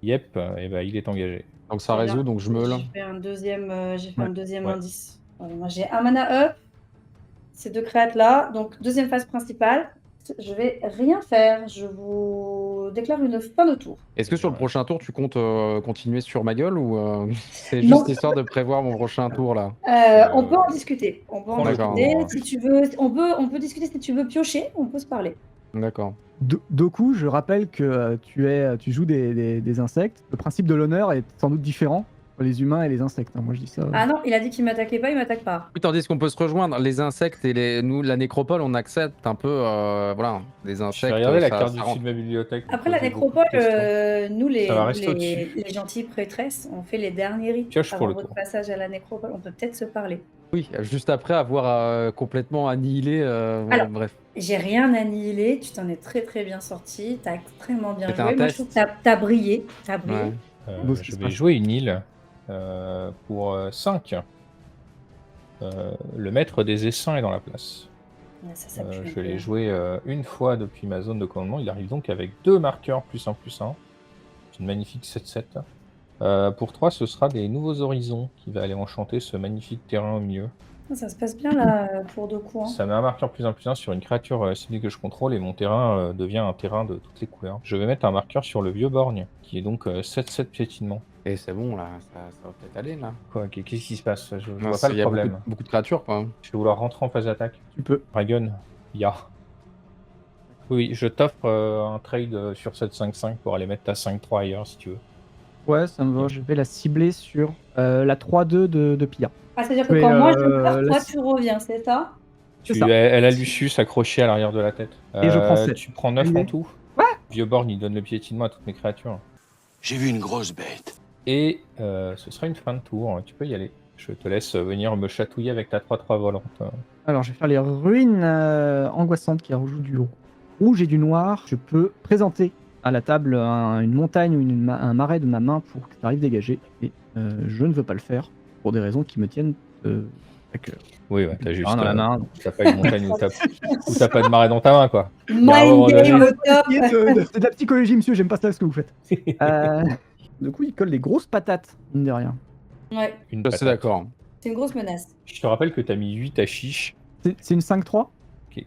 Yep, et bah il est engagé. donc ça Très bien. résout, donc je meule. J'ai fait un deuxième, Ouais. indice. Moi, j'ai un mana up, ces deux créates là. Donc, deuxième phase principale. Je vais rien faire. Je vous déclare une fin de tour. Est-ce que sur le prochain tour tu comptes continuer sur ma gueule ou c'est Non. juste histoire de prévoir mon prochain tour là? On peut en discuter. On peut en D'accord. discuter. Si tu veux, on peut discuter si tu veux piocher. On peut se parler. D'accord. Doku, je rappelle que tu joues des insectes. Le principe de l'honneur est sans doute différent pour les humains et les insectes. Hein. Moi, je dis ça. Ah non, il a dit qu'il m'attaquait pas, il m'attaque pas. Oui, tandis qu'on peut se rejoindre, les insectes et nous, la nécropole, on accepte un peu, voilà, des Je insectes. vais regarder la ça- carte ça du rentre. dessus de ma bibliothèque. pour Après la poser beaucoup de nécropole, questions. nous Ça va rester au-dessus. les gentilles prêtresses, on fait les derniers rites Pioche pour avant le votre tour. passage à la nécropole. On peut peut-être se parler. Oui, juste après avoir complètement annihilé. Alors, bref. J'ai rien annihilé, tu t'en es très très bien sorti, t'as extrêmement bien C'était joué. un Moi, test. je trouve que t'as brillé. T'as brillé. Ouais. Beau ce qui Je se vais passe. jouer une île pour 5. Le maître des essaims est dans la place. Ouais, ça pue un Je peu. l'ai joué une fois depuis ma zone de commandement. Il arrive donc avec 2 marqueurs +1/+1. C'est une magnifique 7/7. Pour 3, ce sera des nouveaux horizons qui va aller enchanter ce magnifique terrain au milieu. Ça se passe bien là pour Doku. Hein. Ça met un marqueur +1/+1 sur une créature ciblée que je contrôle et mon terrain devient un terrain de toutes les couleurs. Je vais mettre un marqueur sur le vieux borgne qui est donc 7/7 piétinement. Et c'est bon, là, ça va peut-être aller, là. Quoi, qu'est-ce qui se passe? Je Non, vois pas il y le a problème. beaucoup de créatures, quoi. Je vais vouloir rentrer en phase d'attaque. Tu peux. Dragon, ya. Oui, je t'offre un trade sur cette 5/5 pour aller mettre ta 5/3 ailleurs si tu veux. Ouais, ça me va. Je vais la cibler sur la 3-2 de Pia. Ah, c'est-à-dire que Mais, quand moi je pars, là, toi c'est- tu reviens, c'est ça? C'est Tu, ça. elle a Lucius accroché à l'arrière de la tête. Et je prends 7. Tu prends 9 en Allez. tout. Ouais. Vieux borgne, il donne le piétinement à toutes mes créatures. J'ai vu une grosse bête. Et ce sera une fin de tour. Tu peux y aller. Je te laisse venir me chatouiller avec ta 3/3 volante. Alors, je vais faire les ruines angoissantes qui rejouent du rouge et du noir. Je peux présenter à la table une montagne ou un marais de ma main pour que ça arrive dégagé. Et je ne veux pas le faire pour des raisons qui me tiennent Fait que, Oui, ouais, t'as juste. dans la main. T'as pas une montagne où t'as pas de marais dans ta main, quoi. Mind moment donné. game au top. C'est de la psychologie, monsieur, j'aime pas ça ce que vous faites. Du coup, il colle des grosses patates, mine de rien. Ouais, Une Je suis patate. d'accord. c'est une grosse menace. Je te rappelle que t'as mis 8 à chiche. C'est une 5-3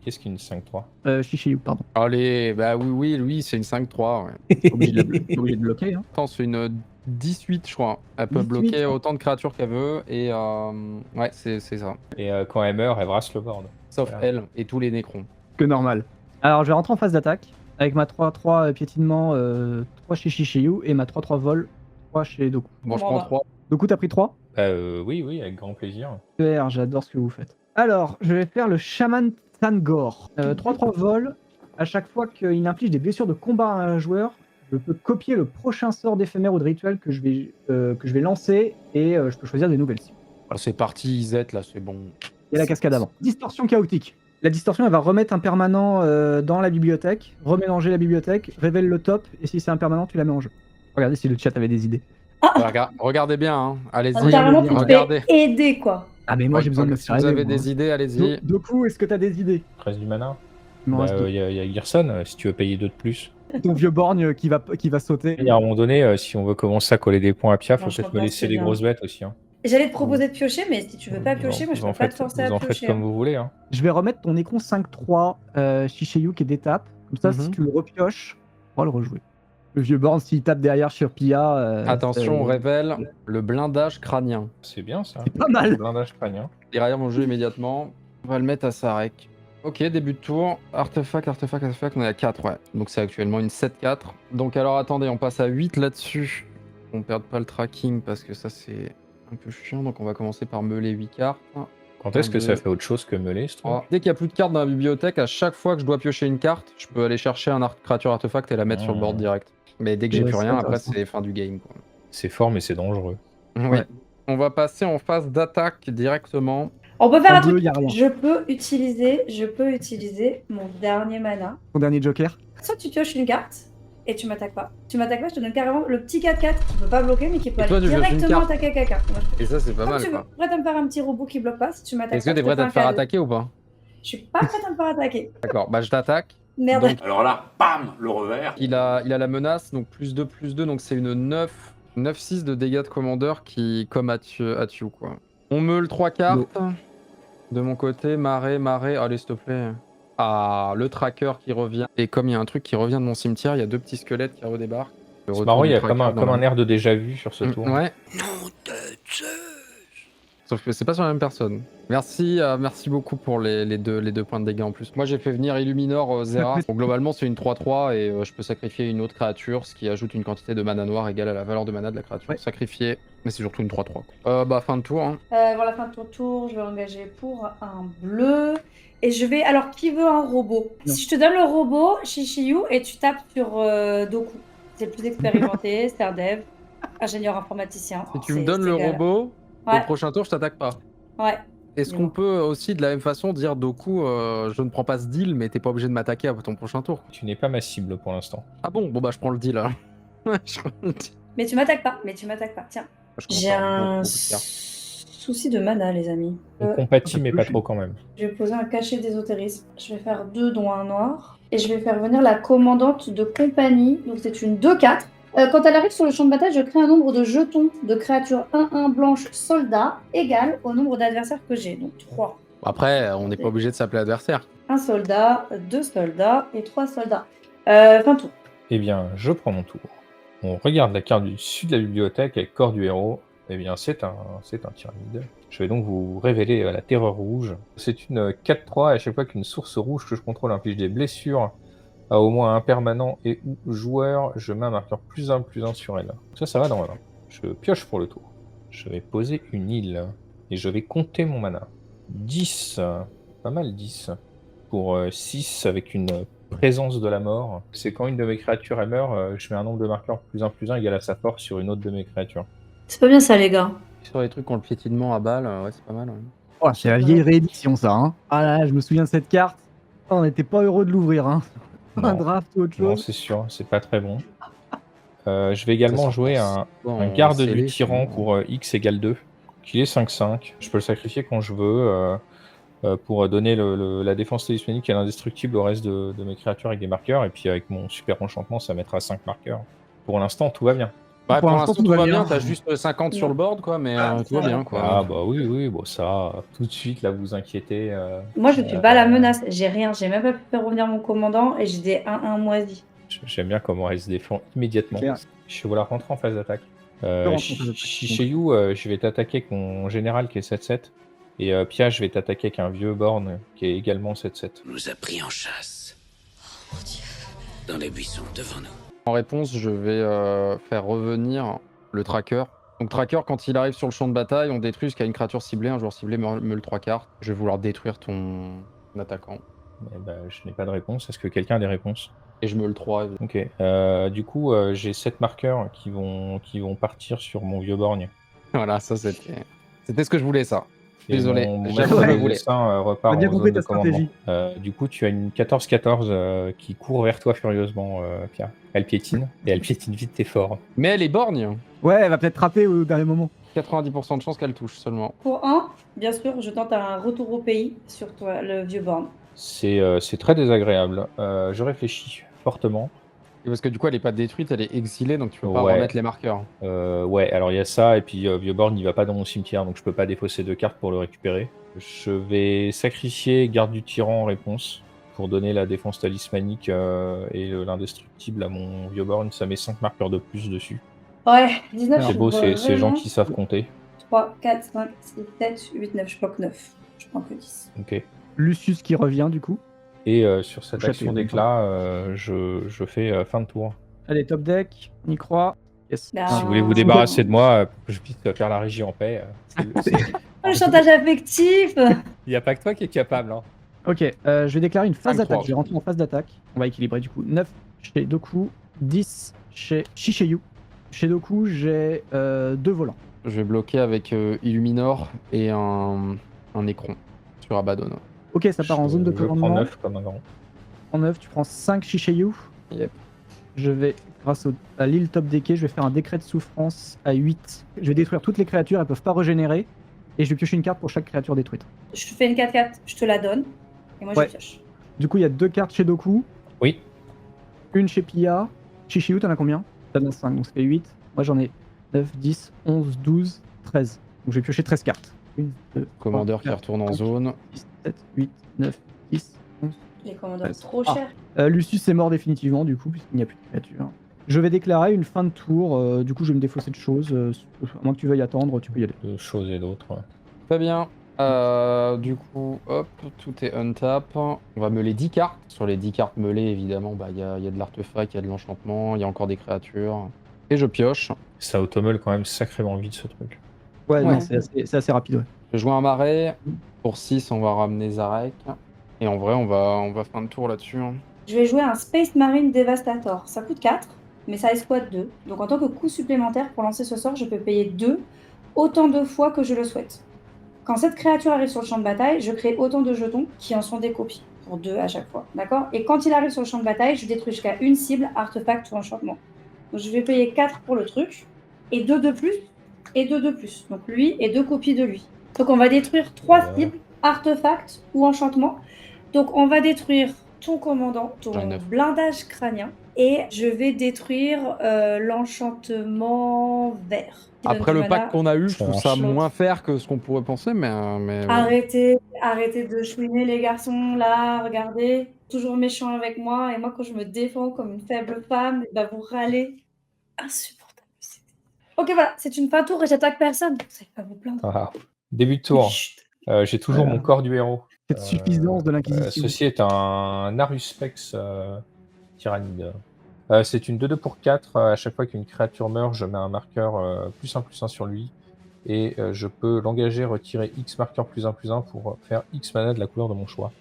Qu'est-ce qu'une 5-3? Shishiyu, pardon. Allez, bah oui, lui, c'est une 5-3. Ouais. Obligé de bloquer. Hein. Attends, c'est une 18, je crois. Elle peut 18, bloquer hein. autant de créatures qu'elle veut. Et ouais, c'est ça. Et quand elle meurt, elle brasse le board. Sauf Voilà. elle et tous les nécrons. Que normal. Alors, je vais rentrer en phase d'attaque avec ma 3-3 piétinement, 3 chez Shishiyu et ma 3-3 vol, 3 chez Doku. Bon, je Bon, prends bah. 3. Doku, t'as pris 3 Oui, avec grand plaisir. Super, j'adore ce que vous faites. Alors, je vais faire le Shaman Tangor. 3-3 vol. À chaque fois qu'il inflige des blessures de combat à un joueur, je peux copier le prochain sort d'éphémère ou de rituel que je vais lancer et je peux choisir des nouvelles cibles. C'est parti, Izette, là, c'est bon. Et la cascade avant. Distorsion chaotique. La distorsion, elle va remettre un permanent dans la bibliothèque, remélanger la bibliothèque, révèle le top, et si c'est un permanent, tu la mets en jeu. Regardez si le chat avait des idées. Regardez bien, hein. Allez-y. Ah, carrément, tu te Regardez. fais aider, quoi. Ah, mais moi j'ai besoin de me Si faire vous aider, avez moi. des idées, allez-y. Doku, est-ce que t'as des idées? 13 du mana. Il m'en Bah, reste deux. y a Gerson, si tu veux payer 2 de plus. Ton vieux borgne qui va sauter. Et à un moment donné, si on veut commencer à coller des points à Pia, faut Franchement, peut-être me laisser c'est les bien. grosses bêtes aussi. Hein. J'allais te proposer de piocher, mais si tu veux pas Vous piocher, en- moi je vous en peux pas te faites- forcer vous à en faites piocher. comme hein. vous voulez. Hein. Je vais remettre ton écron 5-3 Shishiyu qui est d'étape. Comme ça, si Mhm. tu le repioches, on va le rejouer. Le vieux borgne, s'il tape derrière sur Pia. Attention, on c'est révèle le blindage crânien. C'est bien ça. pas mal. Le blindage crânien. Derrière mon jeu immédiatement. On va le mettre à Sarek. Ok, début de tour. Artefact, on est à 4, ouais. Donc c'est actuellement une 7-4. Donc alors attendez, on passe à 8 là-dessus. On perd pas le tracking parce que ça c'est un peu chiant. Donc on va commencer par meuler 8 cartes. Quand est-ce que deux, ça fait autre chose que meuler, ce truc? 3. Dès qu'il n'y a plus de cartes dans la bibliothèque, à chaque fois que je dois piocher une carte, je peux aller chercher un créature artefact et la mettre sur le board direct. Mais dès que j'ai Ouais, plus c'est rien, après intéressant. c'est fin du game. Quoi. C'est fort, mais c'est dangereux. Oui. Ouais. On va passer en phase d'attaque directement. On peut faire En un bleu, truc. y a rien. Je peux utiliser mon dernier mana. Ton dernier joker. Soit tu pioches une carte et tu m'attaques pas. Tu m'attaques pas, je te donne carrément le petit 4-4 qui peut pas bloquer mais qui peut Et toi, aller tu pioches une directement carte. attaquer quelqu'un. Moi, je fais Et ça, c'est pas comme mal tu veux. quoi. Prête à me faire un petit robot qui bloque pas si tu m'attaques Est-ce que pas, t'es je te prête à fais te faire un cadeau. attaquer ou pas? Je suis pas prête à me faire attaquer. D'accord, bah je t'attaque. Merde. Donc, Alors là, bam, le revers. il a la menace, donc +2, +2, donc c'est une 9-6 de dégâts de commandeur qui, comme à tu quoi. On meule 3 cartes. De mon côté, marée, allez s'il te plaît. Ah, le tracker qui revient. Et comme il y a un truc qui revient de mon cimetière, il y a 2 petits squelettes qui redébarquent. Le C'est retour marrant, du il y a tracker comme dans un la- air de déjà vu sur ce tour. Ouais, Nom de Zeus. sauf que c'est pas sur la même personne. Merci, merci beaucoup pour les deux points de dégâts en plus. Moi j'ai fait venir Illuminor Zera. Donc, globalement c'est une 3-3 et je peux sacrifier une autre créature, ce qui ajoute une quantité de mana noire égale à la valeur de mana de la créature. Ouais. Sacrifié, mais c'est surtout une 3-3. quoi. Bah fin de tour. Hein. Avant la fin de ton tour, je vais engager pour un bleu. Et je vais. Alors, qui veut un robot? Non. Si je te donne le robot, Shishiyu, et tu tapes sur Doku. C'est le plus expérimenté, c'est un dev, ingénieur informaticien. Si tu me C'est- donnes c'est le égal. robot, Ouais. au prochain tour je t'attaque pas. Ouais. Est-ce Dis-moi. qu'on peut aussi de la même façon dire Doku, je ne prends pas ce deal, mais t'es pas obligé de m'attaquer à ton prochain tour? Tu n'es pas ma cible pour l'instant. Ah bon, bon bah je prends le deal là. Je prends le deal. Mais tu m'attaques pas. Tiens. Je commence J'ai à avoir un beaucoup de cartes. souci de mana, les amis. On compatit, mais pas trop quand même. Je vais poser un cachet d'ésotérisme. Je vais faire 2 dont un noir. Et je vais faire venir la commandante de compagnie. Donc c'est une 2-4. Quand elle arrive sur le champ de bataille, je crée un nombre de jetons de créatures 1-1 blanches soldats égal au nombre d'adversaires que j'ai. Donc 3. Après, on n'est pas obligé de s'appeler adversaire. Un soldat, 2 soldats et 3 soldats. Fin de tour. Eh bien, je prends mon tour. On regarde la carte du sud de la bibliothèque avec corps du héros. Eh bien, c'est un tyrannide. Je vais donc vous révéler la terreur rouge. C'est une 4-3 et à chaque fois qu'une source rouge que je contrôle inflige des blessures à au moins un permanent et ou joueur, je mets un marqueur +1/+1 sur elle. Ça va dans ma main. Je pioche pour le tour. Je vais poser une île et je vais compter mon mana. 10, pas mal 10, pour 6 avec une présence de la mort. C'est quand une de mes créatures elle meurt, je mets un nombre de marqueurs +1/+1 égal à sa force sur une autre de mes créatures. C'est pas bien ça, les gars. Sur les trucs qui ont le piétinement à balle, ouais, c'est pas mal. Ouais. Oh, c'est la vieille réédition, ça. Hein. Ah là, je me souviens de cette carte. Oh, on n'était pas heureux de l'ouvrir. Hein. Un Non. draft ou autre Non, chose. c'est sûr, c'est pas très bon. Je vais également Ça jouer sort un en garde scellé, du tyran c'est bon. pour x égale 2, il est 5-5. Je peux le sacrifier quand je veux pour donner la défense talismanique et l'indestructible au reste de mes créatures avec des marqueurs. Et puis avec mon super enchantement, ça mettra 5 marqueurs. Pour l'instant, tout va bien. Bah, Pour pour l'instant, l'instant, tout va bien. T'as juste 50 sur le board, quoi, mais tout va bien, quoi. Ah bah oui, bon ça, tout de suite, là, vous inquiétez. Moi, je suis pas la menace. J'ai rien. J'ai même pas pu faire revenir mon commandant et j'ai des 1-1 moisis. J'aime bien comment elle se défend immédiatement. Clair. Je vais vouloir rentrer en phase d'attaque. rentrer en phase d'attaque. Shishayu, je vais t'attaquer avec mon général qui est 7-7. Et Pia, je vais t'attaquer avec un vieux borne qui est également 7-7. Nous a pris en chasse. Oh mon Dieu. Dans les buissons devant nous. En réponse, je vais faire revenir le tracker. Donc tracker, quand il arrive sur le champ de bataille, on détruit jusqu'à une créature ciblée, un joueur ciblé meule 3 cartes. Je vais vouloir détruire ton attaquant. Eh ben, je n'ai pas de réponse. Est-ce que quelqu'un a des réponses? Et je meule 3. Ok. Du coup, j'ai 7 marqueurs qui vont partir sur mon vieux borgne. Voilà, ça c'était ce que je voulais, ça. Et Désolé, mon j'avoue maître que je des voulais. dessins repart On a bien en compris zone de ta stratégie. commandement. Du coup, tu as une 14-14 qui court vers toi furieusement, Pierre. Elle piétine, et elle piétine vite tes forts. Mais elle est borgne. Ouais, elle va peut-être frapper au dernier moment. 90% de chance qu'elle touche seulement. Pour 1, bien sûr, je tente un retour au pays sur toi, le vieux borne. C'est très désagréable. Je réfléchis fortement. Et parce que du coup, elle est pas détruite, elle est exilée, donc tu peux pas Ouais. remettre les marqueurs. Ouais, alors il y a ça, et puis Vieuxborn il va pas dans mon cimetière, donc je peux pas défausser 2 cartes pour le récupérer. Je vais sacrifier Garde du Tyran en réponse, pour donner la défense talismanique et l'indestructible à mon Vieuxborn. Ça met 5 marqueurs de plus dessus. Ouais, 19, C'est je beau, vois c'est gens vraiment. qui savent compter. 3, 4, 5, 6, 7, 8, 9. Je prends que 9. Je prends que 10. Ok. Lucius qui revient du coup. Et sur cette Château, action en même d'éclat, je fais fin de tour. Allez, top deck, on y croit. Yes. Bah, Si vous voulez vous Ah. débarrasser de moi, pour que je puisse faire la régie en paix, Le chantage affectif. il n'y a pas que toi qui es capable. Hein. Ok, je vais déclarer une phase 5-3. d'attaque. Je vais rentrer en phase d'attaque. On va équilibrer du coup. 9 chez Doku, 10 chez Shishayu. Chez Doku, j'ai 2 volants. Je vais bloquer avec Illuminor et un écron sur Abaddon. Ok, ça part en zone de Je prends commandement. 9 comme un grand. En 9, tu prends 5 Shishayu. Yep. Je vais, grâce à l'île top decké, je vais faire un décret de souffrance à 8. Je vais détruire toutes les créatures, elles peuvent pas régénérer. Et je vais piocher une carte pour chaque créature détruite. Je fais une 4-4, je te la donne. Et moi, Ouais. je pioche. Du coup, il y a 2 cartes chez Doku, Oui. une chez Pia. Shishayu, t'en as combien? T'en as 5, donc ça fait 8. Moi, j'en ai 9, 10, 11, 12, 13. Donc je vais piocher 13 cartes. 1, 2, Commandeur 3, qui retourne en 5, zone. 6, 7, 8, 9, 10, 11. Les commandants, 13. trop Ah. cher. Lucius est mort définitivement, du coup, puisqu'il n'y a plus de créature. Je vais déclarer une fin de tour. Du coup, je vais me défausser de choses. À moins que tu veuilles attendre, tu peux y aller. De choses et d'autres. Ouais. Très bien. Du coup, hop, tout est untap. On va meuler 10 cartes. Sur les 10 cartes meulées, évidemment, il y a de l'artefact, il y a de l'enchantement, il y a encore des créatures. Et je pioche. Ça automole quand même sacrément vite ce truc. Ouais, Ouais. non, c'est assez rapide, ouais. Je joue un marais. Pour 6, on va ramener Zarek. Et en vrai, on va fin de tour là-dessus. Hein. Je vais jouer un Space Marine Devastator. Ça coûte 4, mais ça escouade 2. Donc en tant que coût supplémentaire pour lancer ce sort, je peux payer 2 autant de fois que je le souhaite. Quand cette créature arrive sur le champ de bataille, je crée autant de jetons qui en sont des copies, pour 2 à chaque fois. D'accord? Et quand il arrive sur le champ de bataille, je détruis jusqu'à une cible, artefact ou enchantement. Donc je vais payer 4 pour le truc, et 2 de plus, et 2 de plus. Donc lui et 2 copies de lui. Donc on va détruire 3 Voilà. cibles, artefact ou enchantement. Donc on va détruire ton commandant, ton J'en ai 9. blindage crânien, et je vais détruire l'enchantement vert. qui donne Après du le mana. pack qu'on a eu, je Ça trouve ça marche. moins fair que ce qu'on pourrait penser, mais Arrêtez de chouiner les garçons, là, regardez. Toujours méchant avec moi, et moi quand je me défends comme une faible femme, bah, vous râlez. Insupportable. Ok, voilà, c'est une fin tour et j'attaque personne. Vous savez pas vous plaindre. Ah. Début de tour. Chut. J'ai toujours Voilà. mon corps du héros. Cette suffisance de l'Inquisition. Ceci est un Aruspex tyrannide. C'est une 2-2 pour 4. À chaque fois qu'une créature meurt, je mets un marqueur +1/+1 sur lui. Et je peux l'engager, retirer X marqueur +1/+1 pour faire X mana de la couleur de mon choix.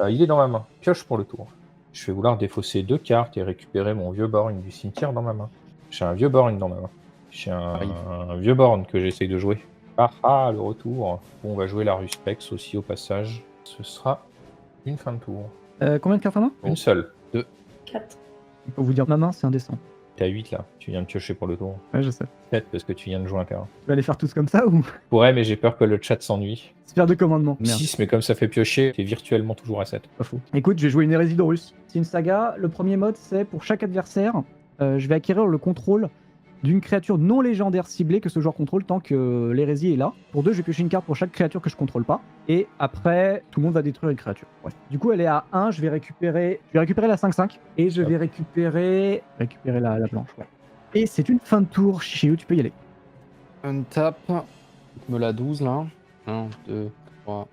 Il est dans ma main. Pioche pour le tour. Je vais vouloir défausser 2 cartes et récupérer mon vieux borgne du cimetière dans ma main. J'ai un vieux borgne dans ma main. J'ai un vieux borgne que j'essaye de jouer. Ah, le retour. Bon, on va jouer la Ruspex aussi au passage. Ce sera une fin de tour. Combien de cartes on a? Une seule. 4. Pour vous dire, ma main, c'est indécent. T'es à 8 là, tu viens de piocher pour le tour. Ouais, je sais. 7 parce que tu viens de jouer un terrain. Tu vas les faire tous comme ça ou Ouais, mais j'ai peur que le chat s'ennuie. sphère de commandement? Merde, 6, mais comme ça fait piocher, t'es virtuellement toujours à 7. pas faux. Écoute, je vais jouer une hérésie d'Horus. C'est une saga. Le premier mode, c'est pour chaque adversaire, je vais acquérir le contrôle d'une créature non légendaire ciblée que ce joueur contrôle tant que l'hérésie est là. Pour 2, je vais piocher une carte pour chaque créature que je contrôle pas. Et après, tout le monde va détruire une créature. Ouais. Du coup, elle est à 1, je vais récupérer la 5-5 et je vais récupérer la blanche. Ouais. Et c'est une fin de tour. Chichiou, tu peux y aller. Untap. Me la 12 là. 1, 2, 3,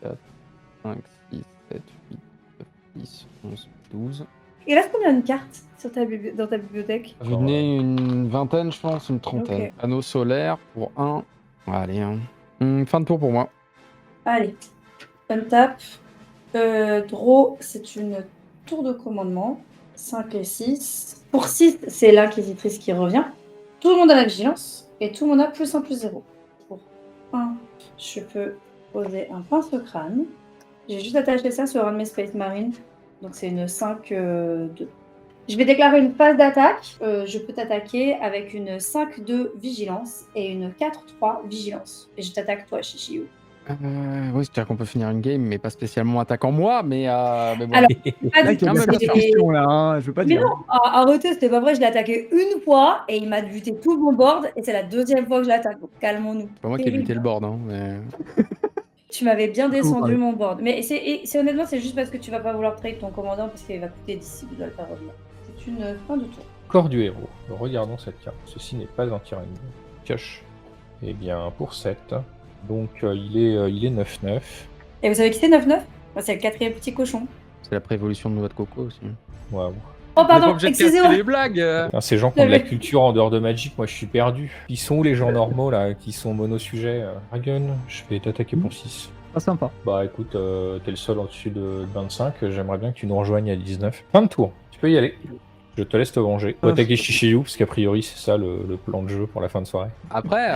4, 5, 6, 7, 8, 9, 10, 11, 12. Il reste combien de cartes sur dans ta bibliothèque? Vu de nez, une vingtaine, je pense, une trentaine. Ok. Anneau solaire pour 1. Allez, hein. Fin de tour pour moi. Allez, untap. Draw, c'est une tour de commandement. 5 et 6. Pour 6, c'est l'inquisitrice qui revient. Tout le monde a la vigilance. Et tout le monde a +1/+0. Pour 1, je peux poser un pince-crâne. J'ai juste attaché ça sur un de mes Space Marines. Donc c'est une 5-2. Je vais déclarer une phase d'attaque. Je peux t'attaquer avec une 5-2 vigilance et une 4-3 vigilance. Et je t'attaque toi, Chichiou. Oui, c'est-à-dire qu'on peut finir une game, mais pas spécialement attaquant moi, mais bon. Alors, Là, il y a Ah, des mais bien sûr. questions là, hein, je veux pas Mais dire. non, arrêtez, c'était pas vrai, je l'ai attaqué une fois et il m'a buté tout mon board et c'est la deuxième fois que je l'attaque, donc calmons-nous. C'est pas moi qui ai buté le board, hein. Mais... Tu m'avais bien Comment descendu parler mon board. Mais c'est honnêtement, c'est juste parce que tu vas pas vouloir trade ton commandant parce qu'il va coûter 10 si tu dois le faire revenir. C'est une fin de tour. Corps du héros. Regardons cette carte. Ceci n'est pas un tyrannie. Pioche. Eh bien, pour 7. Donc, il est 9-9. Et vous savez qui c'est 9-9 C'est le 4e petit cochon. C'est la préévolution de noix de coco aussi. Waouh. Oh pardon, J'ai excusez-moi. les blagues. Putain, ces gens qui ont de la culture en dehors de Magic, moi je suis perdu. Ils sont où les gens normaux là, qui sont mono-sujets Dragon, je vais t'attaquer pour 6. Pas sympa. Bah écoute, t'es le seul au-dessus de 25, j'aimerais bien que tu nous rejoignes à 19. Fin de tour, tu peux y aller. Je te laisse te venger. Faut attaquer Chichiou, parce qu'a priori c'est ça le plan de jeu pour la fin de soirée. Après,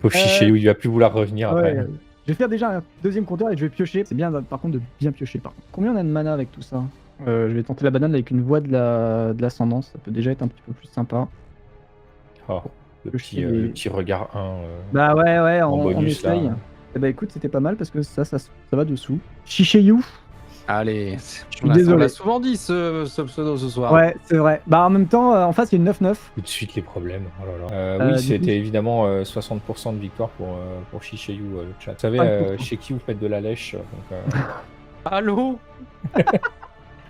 Pauvre Chichiou, il va plus vouloir revenir Ouais, après. je vais faire déjà un deuxième compteur et je vais piocher. C'est bien par contre de bien piocher par contre. Combien on a de mana avec tout ça? Je vais tenter la banane avec une voix de l'ascendance. Ça peut déjà être un petit peu plus sympa. Oh, le Piocher petit regard 1 Bah ouais, en on bonus essaye. là. Eh bah écoute, c'était pas mal parce que ça va dessous. Chicheyu. allez. suis désolé. On l'a souvent dit ce pseudo ce soir. Ouais, c'est vrai. Bah en même temps, en face, il y a une 9-9. Tout de suite les problèmes. Oh là là. Oui, du c'était coup- évidemment 60% de victoire pour Chicheyu, le chat. Vous savez, 5%. chez qui vous faites de la lèche. Donc, Allô.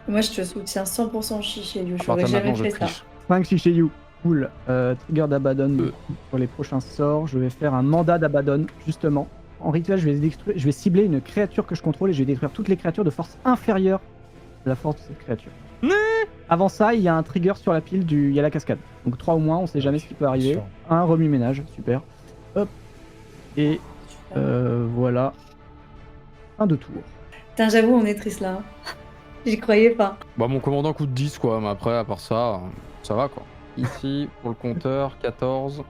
Moi je te soutiens 100% Chichiou, À j'aurais partir de jamais maintenant, je fait ça. triche. 5 Chicheyu. Cool. Trigger d'Abaddon pour les prochains sorts. Je vais faire un mandat d'Abaddon, justement. En rituel, je vais cibler une créature que je contrôle et je vais détruire toutes les créatures de force inférieure à la force de cette créature. Avant ça, il y a un trigger sur la pile il y a la cascade. Donc 3 ou moins, on sait jamais ce qui peut arriver. sûr. Un remue-ménage, super. Hop. Et voilà. Fin de tour. Putain, j'avoue, on est triste là. J'y croyais pas. Bah, mon commandant coûte 10, quoi. Mais après, à part ça, ça va, quoi. Ici, pour le compteur, 14.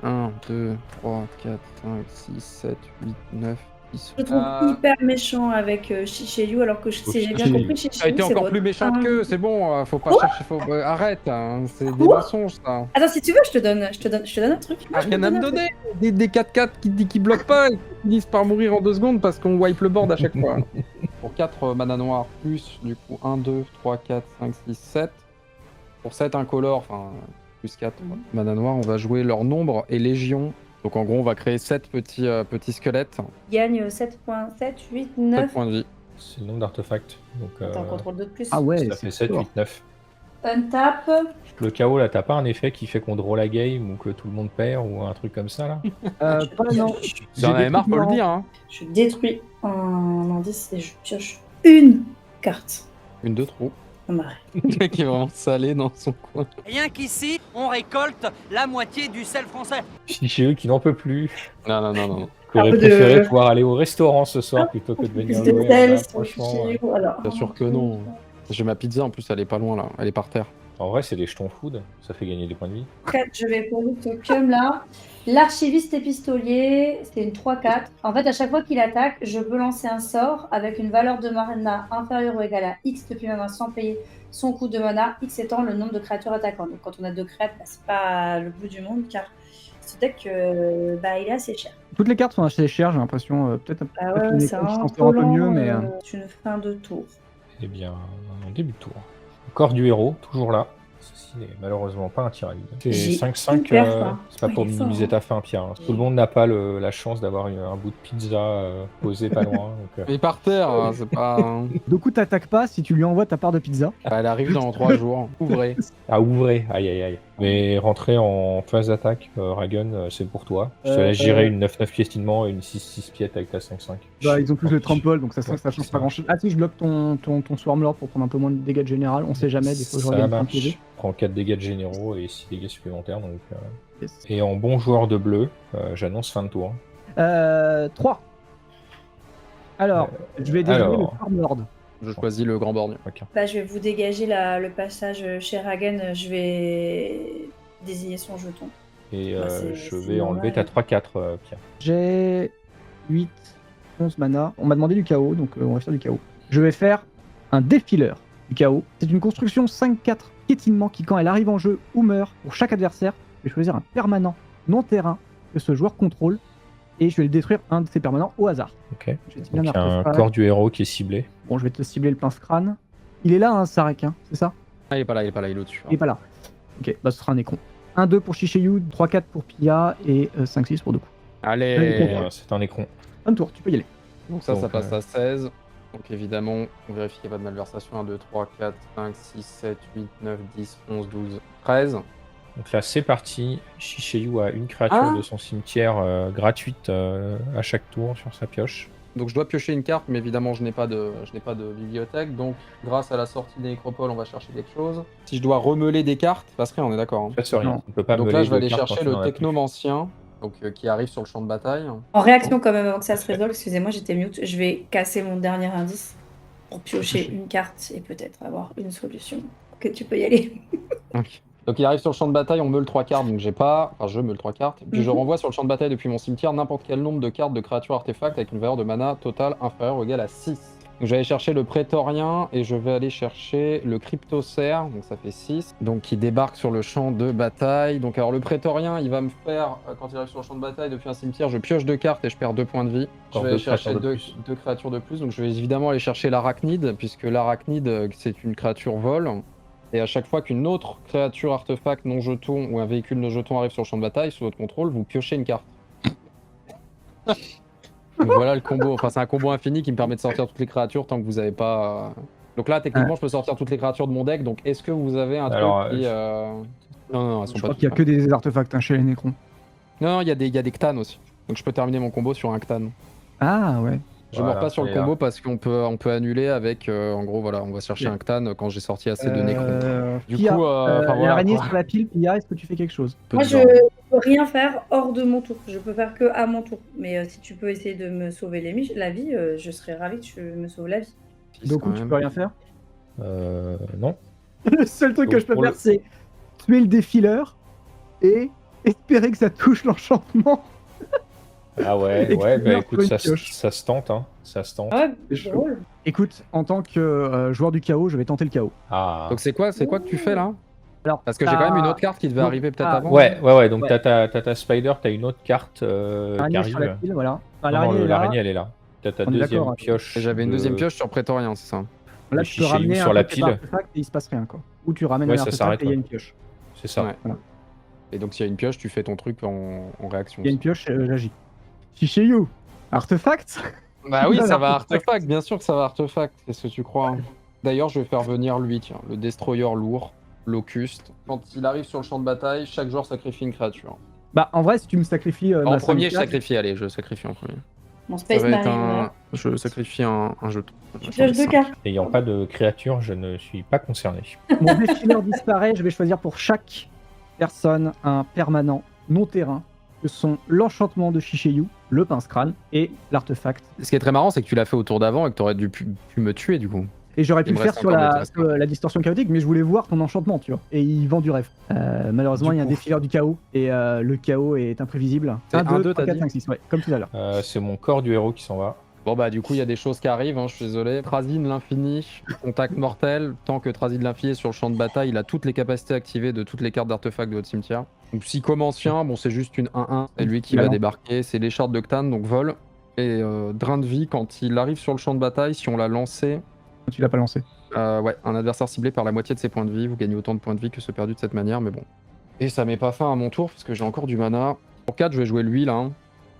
1, 2, 3, 4, 5, 6, 7, 8, 9, 10. Je le trouve hyper méchant avec Chicheyu, alors que si j'ai bien Chicheyu. compris, Ça a Chicheyu, été c'est encore votre plus méchante un- qu'eux, c'est bon, faut pas chercher, arrête, hein, c'est des Quoi mensonges, ça. Attends, si tu veux, je te donne un truc. Ah, rien à me donner, des 4-4 qui bloquent pas et qui finissent par mourir en 2 secondes parce qu'on wipe le board à chaque fois. Pour 4 mana noirs, plus du coup 1, 2, 3, 4, 5, 6, 7. Pour 7 incolores, enfin plus 4 mana noirs, on va jouer leur nombre et légion. Donc en gros, on va créer 7 petits squelettes, Gagne 7.7, 8, 7 9. points de vie. C'est le nombre d'artefacts. Donc, Attends, contrôle 2 de plus. Ah ouais, ça fait 7, fort. 8, 9. Untap. Le chaos là, t'as pas un effet qui fait qu'on draw la game ou que tout le monde perd ou un truc comme ça là Pas non. Vous en avez marre, faut le dire, hein. Je détruis un indice et je pioche une carte. Une de trop. Ça m'arrête. Le mec est vraiment salé dans son coin. Rien qu'ici, on récolte la moitié du sel français. Chicheyu qui n'en peut plus. Non. Qui aurait Un peu de- préféré pouvoir aller au restaurant ce soir plutôt que de venir Plus de jouer. sel Là, sur franchement, Chicheyu, alors. Bien sûr que non. J'ai ma pizza en plus, elle est pas loin là, elle est par terre. En vrai, c'est des jetons food, ça fait gagner des points de vie. 4, je vais pour le token là. L'archiviste épistolier, c'est une 3-4. En fait, à chaque fois qu'il attaque, je peux lancer un sort avec une valeur de mana inférieure ou égale à X depuis ma main sans payer son coût de mana, X étant le nombre de créatures attaquantes. Donc quand on a 2 créatures, c'est pas le bout du monde car ce deck, il est assez cher. Toutes les cartes sont assez chères, j'ai l'impression. Peut-être Ah peut-être ouais, une c'est école qui un s'en sort un peu mieux, mais. C'est une fin de tour. Eh bien, en début de tour. Corps du héros, toujours là. Ceci n'est malheureusement pas un tir C'est J'ai 5-5, hyper faim. c'est pas Ouais, pour il est minimiser fort, ta faim, Pierre. Hein. Tout le monde n'a pas la chance d'avoir un bout de pizza posé pas loin. Donc, Mais par terre, hein, c'est pas. Du coup, t'attaques pas si tu lui envoies ta part de pizza. Elle arrive dans 3 jours. Ouvrez. à ouvrir, aïe aïe aïe. Mais rentrer en phase d'attaque, Ragun, c'est pour toi. Je te laisse gérer une 9-9 piétinement et une 6-6 piète avec ta 5-5. Bah, ils ont tous le trample, donc ça Ouais, change c'est pas ça. grand chose. Ah si, je bloque ton Swarmlord pour prendre un peu moins de dégâts de général, on sait jamais, des fois je Ça reviens un marche. piégé. Prends 4 dégâts de généraux et 6 dégâts supplémentaires. Donc, Yes. Et en bon joueur de bleu, j'annonce fin de tour. 3. Alors, je vais déjouer le alors. Swarmlord. Je choisis le grand borgne. Ok. Bah, je vais vous dégager le passage chez Ragen. Je vais désigner son jeton. Et Bah, c'est je vais normal. enlever ta 3-4, Pierre. J'ai 8, 11 mana. On m'a demandé du chaos, donc on va faire du chaos. Je vais faire un défileur du chaos. C'est une construction 5-4 piétinement qui, quand elle arrive en jeu ou meurt, pour chaque adversaire, je vais choisir un permanent non terrain que ce joueur contrôle et je vais le détruire un de ces permanents au hasard. Ok. Je vais Donc bien il y a un artefact. corps du héros qui est ciblé. Bon, je vais te cibler le pince crâne. Il est là, hein, Sarek, hein, c'est ça? Ah, il est pas là, il est pas là, il est au-dessus. Il est pas là. Ok, bah ce sera un écron. 1-2 pour Shishayu, 3-4 pour Pia et 5-6 pour Doku. Allez. C'est un écron. Un tour, tu peux y aller. Donc ça Donc, passe à 16. Donc évidemment, on vérifie qu'il n'y a pas de malversation. 1, 2, 3, 4, 5, 6, 7, 8, 9, 10, 11, 12, 13. Donc là, c'est parti. Shishayu a une créature Ah. de son cimetière gratuite à chaque tour sur sa pioche. Donc je dois piocher une carte, mais évidemment je n'ai pas de bibliothèque. Donc grâce à la sortie des nécropoles, on va chercher quelque chose. Si je dois remeler des cartes, ça se rien, on est d'accord. Hein. Ça se rien. Non. On peut pas Donc meuler là, je vais de aller cartes chercher quand tu le en as plus. technomancien, donc qui arrive sur le champ de bataille. En réaction, quand même, avant que ça se résolve, excusez-moi, j'étais mute. Je vais casser mon dernier indice pour piocher une carte et peut-être avoir une solution. Ok, tu peux y aller. Donc il arrive sur le champ de bataille, on meule 3 cartes, donc j'ai pas. Enfin, je meule 3 cartes. Puis je Mhm. renvoie sur le champ de bataille depuis mon cimetière n'importe quel nombre de cartes de créatures artefacts avec une valeur de mana totale inférieure ou égale à 6. Donc je vais aller chercher le prétorien et je vais aller chercher le cryptocère, donc ça fait 6. Donc qui débarque sur le champ de bataille. Donc alors le prétorien, il va me faire, quand il arrive sur le champ de bataille depuis un cimetière, je pioche 2 cartes et je perds 2 points de vie. Je Encore vais deux aller chercher créatures de 2 plus. créatures de plus. Donc je vais évidemment aller chercher l'arachnide, puisque l'arachnide, c'est une créature vol. Et à chaque fois qu'une autre créature artefact non jeton ou un véhicule non jeton arrive sur le champ de bataille, sous votre contrôle, vous piochez une carte. Donc voilà le combo. Enfin, c'est un combo infini qui me permet de sortir toutes les créatures tant que vous avez pas. Donc là, techniquement, je peux sortir toutes les créatures de mon deck. Donc est-ce que vous avez un Alors, truc qui. Non, elles sont Je pas crois toutes qu'il y a là. que des artefacts hein, chez les Necrons. Non, il y a des Cthans aussi. Donc je peux terminer mon combo sur un Cthan. Ah ouais. Je Voilà, meurs pas sur le et là. combo parce qu'on peut annuler avec. En gros, voilà, on va chercher Ok. un Cthan quand j'ai sorti assez de Necrons. Du Pia, coup, enfin, voilà, l'araignée quoi. sur la pile, Pia, est-ce que tu fais quelque chose? Peu Moi, de je genre. peux rien faire hors de mon tour. Je peux faire que à mon tour. Mais si tu peux essayer de me sauver la vie, je serais ravie que tu me sauves la vie. Donc quand tu même. peux rien faire? Non. Le seul truc que Donc, je peux pour faire, le- c'est tuer le défileur et espérer que ça touche l'enchantement. Ah ouais, Et ouais, que tu bah meurs écoute, sur une pioche. ça se tente, hein. Ça se tente. Ouais, C'est chaud. drôle. Écoute, en tant que joueur du chaos, je vais tenter le chaos. Ah. Donc c'est quoi que tu fais là? Alors, Parce que j'ai quand même une autre carte qui devait donc, arriver peut-être ah, avant. Ouais, donc Ouais. t'as ta Spider, t'as une autre carte qui l'araignée sur la arrive. pile, voilà. Enfin, Non, l'araignée est là. l'araignée, elle est là. T'as ta On est deuxième d'accord, hein. pioche. Et j'avais une de- deuxième pioche sur Prétorien, c'est ça. Là, le tu peux Shishayu ramener sur un la truc pile. artefact et il se passe rien, quoi. Ou tu ramènes Ouais, un ça artefact s'arrête, et il y a ouais. une pioche. C'est ça. Ouais. Et donc s'il y a une pioche, tu fais ton truc en réaction. Il y a une pioche, j'agis. Shishayu, artefact? Bah oui, Non, ça va l'artefact. artefact, bien sûr que ça va artefact, c'est ce que tu crois. Hein. D'ailleurs, je vais faire venir lui, tiens, le Destroyer lourd, Locuste. Quand il arrive sur le champ de bataille, chaque joueur sacrifie une créature. Bah, en vrai, si tu me sacrifies. En ma premier, je 5-4, sacrifie, allez, je sacrifie en premier. Mon Ça Space va être Marine. un. là. Je sacrifie un jeton. Je pioche 2 cartes. N'ayant pas de créature, je ne suis pas concerné. Mon défileur disparaît, je vais choisir pour chaque personne un permanent non terrain que sont l'enchantement de Shishayu, le pince-crâne et l'artefact. Ce qui est très marrant, c'est que tu l'as fait au tour d'avant et que t'aurais dû pu me tuer du coup. Et j'aurais pu Il le me faire reste sur encore la, des restes. sur la distorsion chaotique, mais je voulais voir ton enchantement, tu vois. Et il vend du rêve. Malheureusement, Du il y a un coup. défileur du chaos, et le chaos est imprévisible. C'est 1, 2, 2, 3, t'as 4, dit 5, 6, ouais, comme tout à l'heure. C'est mon corps du héros qui s'en va. Bon bah du coup il y a des choses qui arrivent, hein, je suis désolé. Trazyn l'infini, contact mortel. Tant que Trazyn l'infini est sur le champ de bataille, il a toutes les capacités activées de toutes les cartes d'artefacts de votre cimetière. Donc psychomancien, bon c'est juste une 1-1, c'est lui qui va Galant. débarquer, c'est l'écharpe de Ctan, donc vol. Et drain de vie, quand il arrive sur le champ de bataille, si on l'a lancé, Tu l'as pas lancé. ouais, un adversaire ciblé par la moitié de ses points de vie, vous gagnez autant de points de vie que ceux perdus de cette manière, mais bon. Et ça met pas fin à mon tour, parce que j'ai encore du mana. Pour 4, je vais jouer lui là, hein.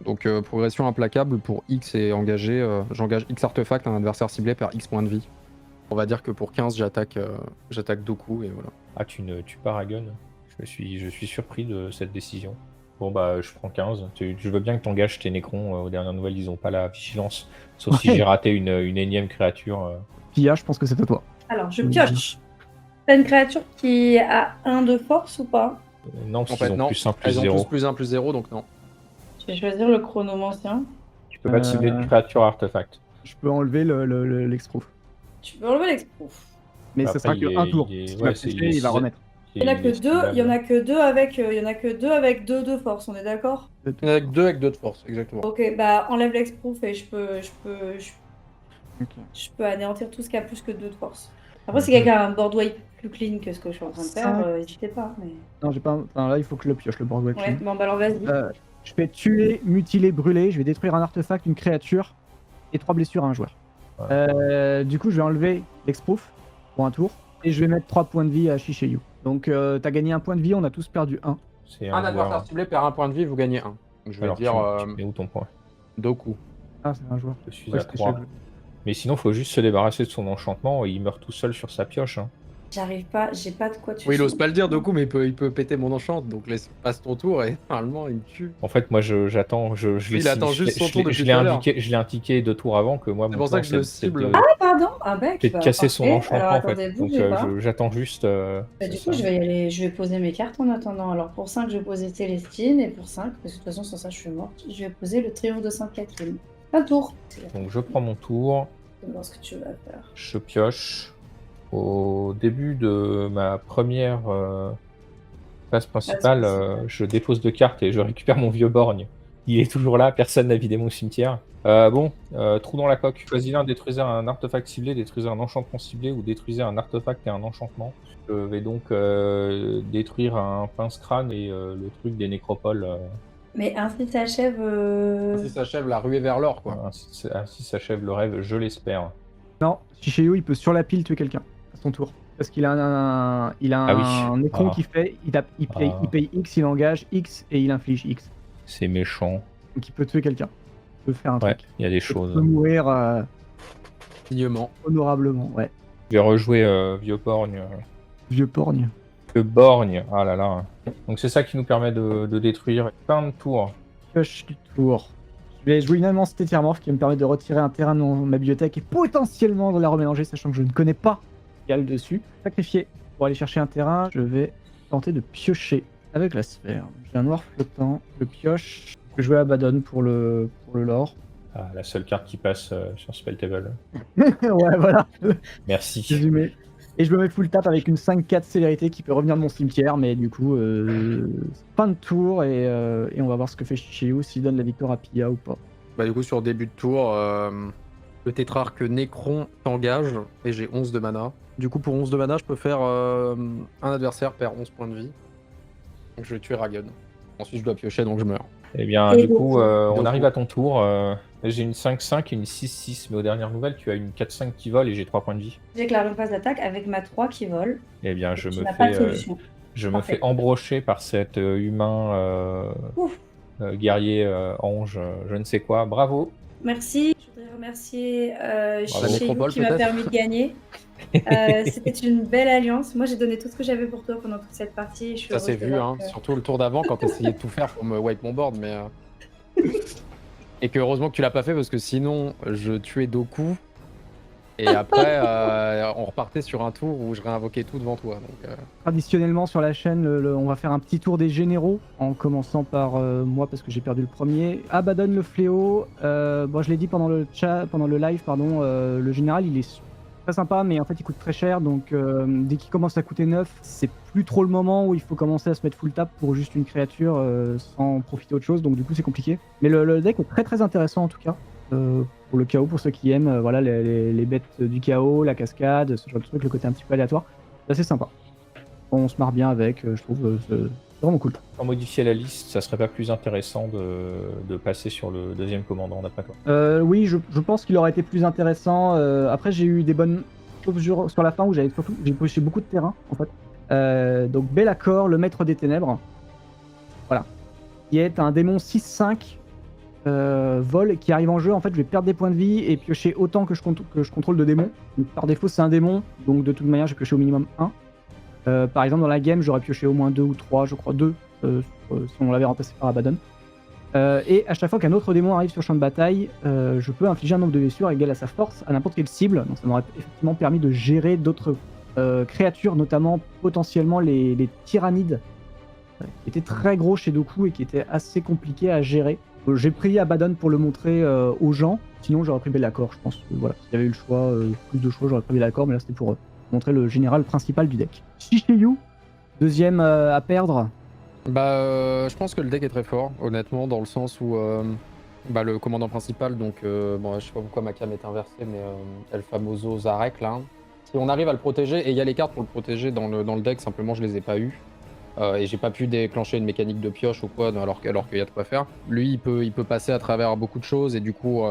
Donc progression implacable, pour X et engagé, j'engage X artefact, un adversaire ciblé perd X points de vie. On va dire que pour 15 j'attaque 2 coups et voilà. Ah, tu pars à gun. Je suis surpris de cette décision. Bon bah je prends 15. Je veux bien que t'engages tes Nécrons. Aux dernières nouvelles, ils ont pas la vigilance. Sauf si Ouais. j'ai raté une énième créature. Pia, je pense que c'est à toi. Alors, je pioche. T'as une créature qui a 1 de force ou pas? Non, En parce fait qu'ils ont non, plus 1, plus elles ont 0. tous plus 1, plus 0, donc non. Je vais choisir le chronomancien. Tu peux pas te cibler de créature artefact. Je peux enlever l'exproof. Tu peux enlever l'exproof. Mais Après, ce sera il que est- un tour. il est- Si ouais, tu c'est- vas il piocher, est il va six- remettre. Il y en a que deux. Il y en a que deux avec. Il y en a que deux avec 2 de force. On est d'accord? Avec 2 de force, exactement. Ok, bah enlève l'exproof et je Ok. anéantir tout ce qui a plus que 2 de force. Après, si quelqu'un a un board wipe plus clean que ce que je suis en train de faire, Cinq. n'hésitez pas. Mais... Non, j'ai pas. Enfin, là, il faut que je le pioche, le board wipe. Ouais, bon, bah alors vas-y. Je vais tuer, mutiler, brûler. Je vais détruire un artefact, une créature et 3 blessures à un joueur. Du coup, je vais enlever l'exproof pour un tour et je vais mettre 3 points de vie à Shishayu. Donc, t'as gagné 1 point de vie, on a tous perdu 1. C'est Un un joueur. adversaire ciblé perd 1 point de vie, vous gagnez 1. Je vais Alors, dire tu mets où ton point? 2 coups. Ah, c'est un joueur. Je suis Ouais, à c'était 3. chez- Mais sinon, faut juste se débarrasser de son enchantement et il meurt tout seul sur sa pioche. Hein. J'arrive pas, j'ai pas de quoi tuer. Oui, il ose pas le dire 2 coups, mais il peut péter mon enchant, donc passe ton tour et normalement il me tue. En fait, moi, j'attends. Je l'ai Il attend signé- juste son je tour l'ai- depuis je l'ai tout à l'heure. indiqué, je l'ai indiqué 2 tours avant que moi, C'est mon pour ça plan, que je le c'est cible. de- Ah, pardon. Ah, bec. c'est de bah, casser son parfait. enchantement Alors, en fait. attendez, Donc bougez pas. j'attends juste. Bah, c'est du ça. coup, je vais y aller. Je vais poser mes cartes en attendant. Alors, pour 5, je vais poser Célestine. Et pour 5, parce que de toute façon, sans ça, je suis morte, je vais poser le triomphe de Sainte-Catherine. Un tour. Donc je prends mon tour, Je vais voir ce que tu vas faire. je pioche. Au début de ma première phase principale, je dépose 2 cartes et je récupère mon vieux borgne. Il est toujours là, personne n'a vidé mon cimetière. Trou dans la coque. Choisis l'un, détruisez un artefact ciblé, détruisez un enchantement ciblé ou détruisez un artefact et un enchantement. Je vais donc détruire un pince-crâne et le truc des nécropoles. Mais ainsi s'achève. Si s'achève la ruée vers l'or, quoi. Ainsi s'achève le rêve, je l'espère. Non, Shishayu, il peut sur la pile tuer quelqu'un à son tour. Parce qu'il a un écran qui fait, il paye X, il engage X et il inflige X. C'est méchant. Donc il peut tuer quelqu'un. Il peut faire un Ouais, truc. il y a des Il choses. peut mourir Dignement. honorablement, ouais. Je vais rejouer vieux borgne. Vieux porgne. Le borgne, ah là là. Donc c'est ça qui nous permet de détruire plein de tours. Pioche du tour. Je vais jouer une immense Téthermorphe qui va me permettre de retirer un terrain de ma bibliothèque et potentiellement de la remélanger, sachant que je ne connais pas ce qu'il y a le dessus. Sacrifié. Pour aller chercher un terrain, je vais tenter de piocher avec la sphère. J'ai un noir flottant, je pioche. Je vais jouer à Abaddon pour le lore. Ah, la seule carte qui passe sur Spell Table. Ouais, voilà. Merci. Résumé. Et je me mets full tap avec une 5-4 célérité qui peut revenir de mon cimetière, mais du coup, fin de tour et on va voir ce que fait Shishayu, s'il donne la victoire à Pia ou pas. Bah du coup sur début de tour, le tétrarque Nécron t'engage et j'ai 11 de mana. Du coup pour 11 de mana je peux faire un adversaire perd 11 points de vie. Donc je vais tuer Ragon. Ensuite je dois piocher donc je meurs. Eh bien, Et du coup, on donc- arrive à ton tour. J'ai une 5-5 et une 6-6, mais aux dernières nouvelles, tu as une 4-5 qui vole et j'ai 3 points de vie. J'éclare une phase d'attaque avec ma 3 qui vole. Eh bien, je Tu me n'as pas de fais, solution. je me Parfait. fais embrocher par cet humain Ouf. guerrier, ange, je ne sais quoi. Bravo. Merci. Je voudrais remercier Bravo. Shishayu Nécropole, qui m'a peut-être. permis de gagner. C'était une belle alliance. Moi, j'ai donné tout ce que j'avais pour toi pendant toute cette partie. Et je suis Ça s'est heureuse de vu, voir hein. que- Surtout le tour d'avant quand t'essayais de tout faire pour me wipe mon board, mais... Et que heureusement que tu l'as pas fait parce que sinon je tuais Doku. Et après on repartait sur un tour où je réinvoquais tout devant toi. Donc, Traditionnellement sur la chaîne, on va faire un petit tour des généraux, en commençant par moi parce que j'ai perdu le premier. Abaddon le fléau, bon je l'ai dit pendant le chat, pendant le live, pardon, le général il est très sympa, mais en fait, il coûte très cher. Donc, dès qu'il commence à coûter neuf, c'est plus trop le moment où il faut commencer à se mettre full tap pour juste une créature sans profiter autre chose. Donc, du coup, c'est compliqué. Mais le deck est très très intéressant en tout cas. Pour le chaos, pour ceux qui aiment voilà, les bêtes du chaos, la cascade, ce genre de truc, le côté un petit peu aléatoire. C'est assez sympa. On se marre bien avec, je trouve. C'est vraiment cool. Pour modifier la liste, ça serait pas plus intéressant de passer sur le deuxième commandant d'après toi? Oui, je pense qu'il aurait été plus intéressant. Après, j'ai eu des bonnes choses sur la fin où j'ai pioché beaucoup de terrain en fait. Donc Be'lakor, le maître des ténèbres, voilà, qui est un démon 6-5 vol qui arrive en jeu. En fait, je vais perdre des points de vie et piocher autant que je contrôle de démons. Donc, par défaut, c'est un démon, donc de toute manière, j'ai pioché au minimum 1. Par exemple, dans la game, j'aurais pioché au moins 2 ou 3, je crois 2, si on l'avait remplacé par Abaddon. Et à chaque fois qu'un autre démon arrive sur le champ de bataille, je peux infliger un nombre de blessures égal à sa force à n'importe quelle cible. Donc ça m'aurait effectivement permis de gérer d'autres créatures, notamment potentiellement les tyrannides, qui étaient très gros chez Doku et qui étaient assez compliqués à gérer. J'ai pris Abaddon pour le montrer aux gens, sinon j'aurais pris Be'lakor, je pense. Voilà, s'il y avait eu le choix, plus de choix, j'aurais pris Be'lakor, mais là c'était pour montrer le général principal du deck. Shishiyu, deuxième à perdre. Je pense que le deck est très fort, honnêtement, dans le sens où le commandant principal, donc je sais pas pourquoi ma cam est inversée, mais El Famoso Zarek là. Si on arrive à le protéger, et il y a les cartes pour le protéger dans le deck, simplement je les ai pas eues. Et j'ai pas pu déclencher une mécanique de pioche ou quoi, alors qu'il y a de quoi faire. Lui, il peut passer à travers beaucoup de choses et du coup,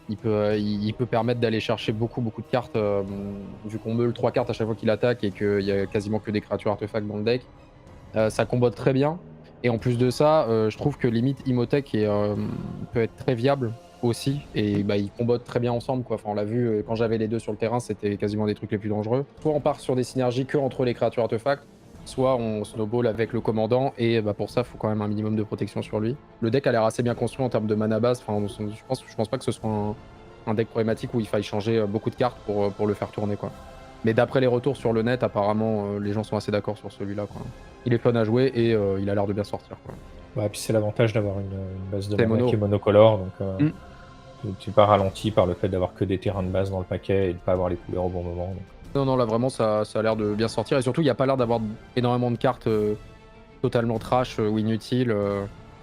il peut permettre d'aller chercher beaucoup de cartes, vu qu'on meule 3 cartes à chaque fois qu'il attaque et qu'il y a quasiment que des créatures artefacts dans le deck. Ça combote très bien. Et en plus de ça, je trouve que limite Imhotep peut être très viable aussi. Et ils combattent très bien ensemble, quoi. Enfin, on l'a vu, quand j'avais les deux sur le terrain, c'était quasiment des trucs les plus dangereux. Soit on part sur des synergies que entre les créatures artefacts, soit on snowball avec le commandant. Et pour ça, il faut quand même un minimum de protection sur lui. Le deck a l'air assez bien construit en termes de mana base. Enfin, je pense pas que ce soit un deck problématique où il faille changer beaucoup de cartes pour le faire tourner, quoi. Mais d'après les retours sur le net, apparemment, les gens sont assez d'accord sur celui-là, quoi. Il est fun à jouer et il a l'air de bien sortir, quoi. Ouais, puis c'est l'avantage d'avoir une base de C'est mana mono. qui est monocolore, donc tu pas ralenti par le fait d'avoir que des terrains de base dans le paquet et de pas avoir les couleurs au bon moment. Donc. Non, là vraiment ça a l'air de bien sortir et surtout il n'y a pas l'air d'avoir énormément de cartes totalement trash ou inutiles.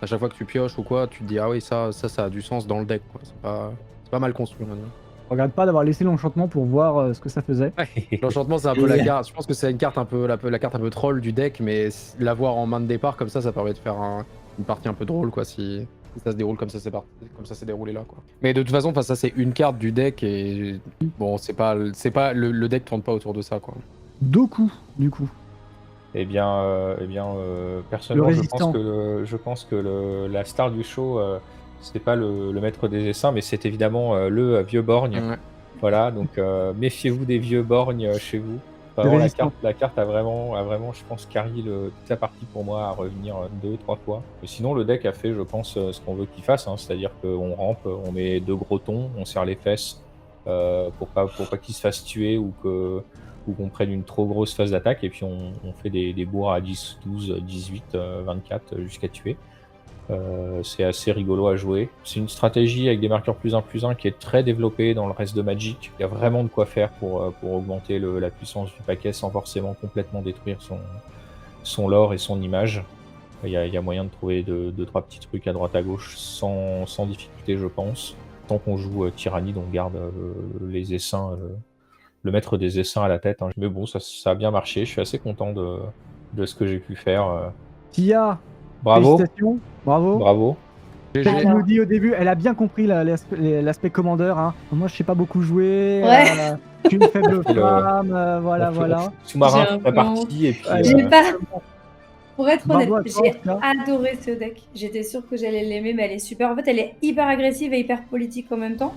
À chaque fois que tu pioches ou quoi, tu te dis ah oui ça a du sens dans le deck, quoi. C'est pas mal construit maintenant. Je regrette pas d'avoir laissé l'enchantement pour voir ce que ça faisait. L'enchantement c'est un peu la carte, je pense que c'est une carte un peu la carte un peu troll du deck, mais l'avoir en main de départ comme ça permet de faire une partie un peu drôle, quoi, si ça se déroule comme ça s'est déroulé là, quoi. Mais de toute façon, ça c'est une carte du deck et bon, c'est pas le deck tourne pas autour de ça, quoi. Doku, du coup. Personnellement, Le je pense que la star du show, c'était pas le maître des essaims, mais c'est évidemment le vieux borgne. Ouais. Voilà, donc méfiez-vous des vieux borgnes chez vous. Vraiment, la carte a vraiment, je pense, carry toute la partie pour moi à revenir 2-3 fois. Et sinon, le deck a fait, je pense, ce qu'on veut qu'il fasse, hein, c'est-à-dire qu'on rampe, on met 2 gros tons, on serre les fesses pour pas qu'il se fasse tuer ou qu'on prenne une trop grosse phase d'attaque, et puis on fait des bourres à 10, 12, 18, 24 jusqu'à tuer. C'est assez rigolo à jouer. C'est une stratégie avec des marqueurs +1/+1 qui est très développée dans le reste de Magic. Il y a vraiment de quoi faire pour augmenter la puissance du paquet sans forcément complètement détruire son lore et son image. Il y a moyen de trouver 2-3 petits trucs à droite à gauche sans difficulté, je pense. Tant qu'on joue Tyrannide, on garde les essaims, le maître des essaims à la tête, hein. Mais bon, ça a bien marché. Je suis assez content de ce que j'ai pu faire. Tia, Bravo. félicitations, bravo. Bravo. Elle nous dit au début, elle a bien compris l'aspect commandeur. Hein. Moi, je sais pas beaucoup jouer. Ouais. Je suis une faible femme. Voilà. Sous-marin, J'ai un la partie, et puis. J'ai pas. Pour être Bravo honnête, à toi, j'ai adoré ce deck. J'étais sûre que j'allais l'aimer, mais elle est super. En fait, elle est hyper agressive et hyper politique en même temps.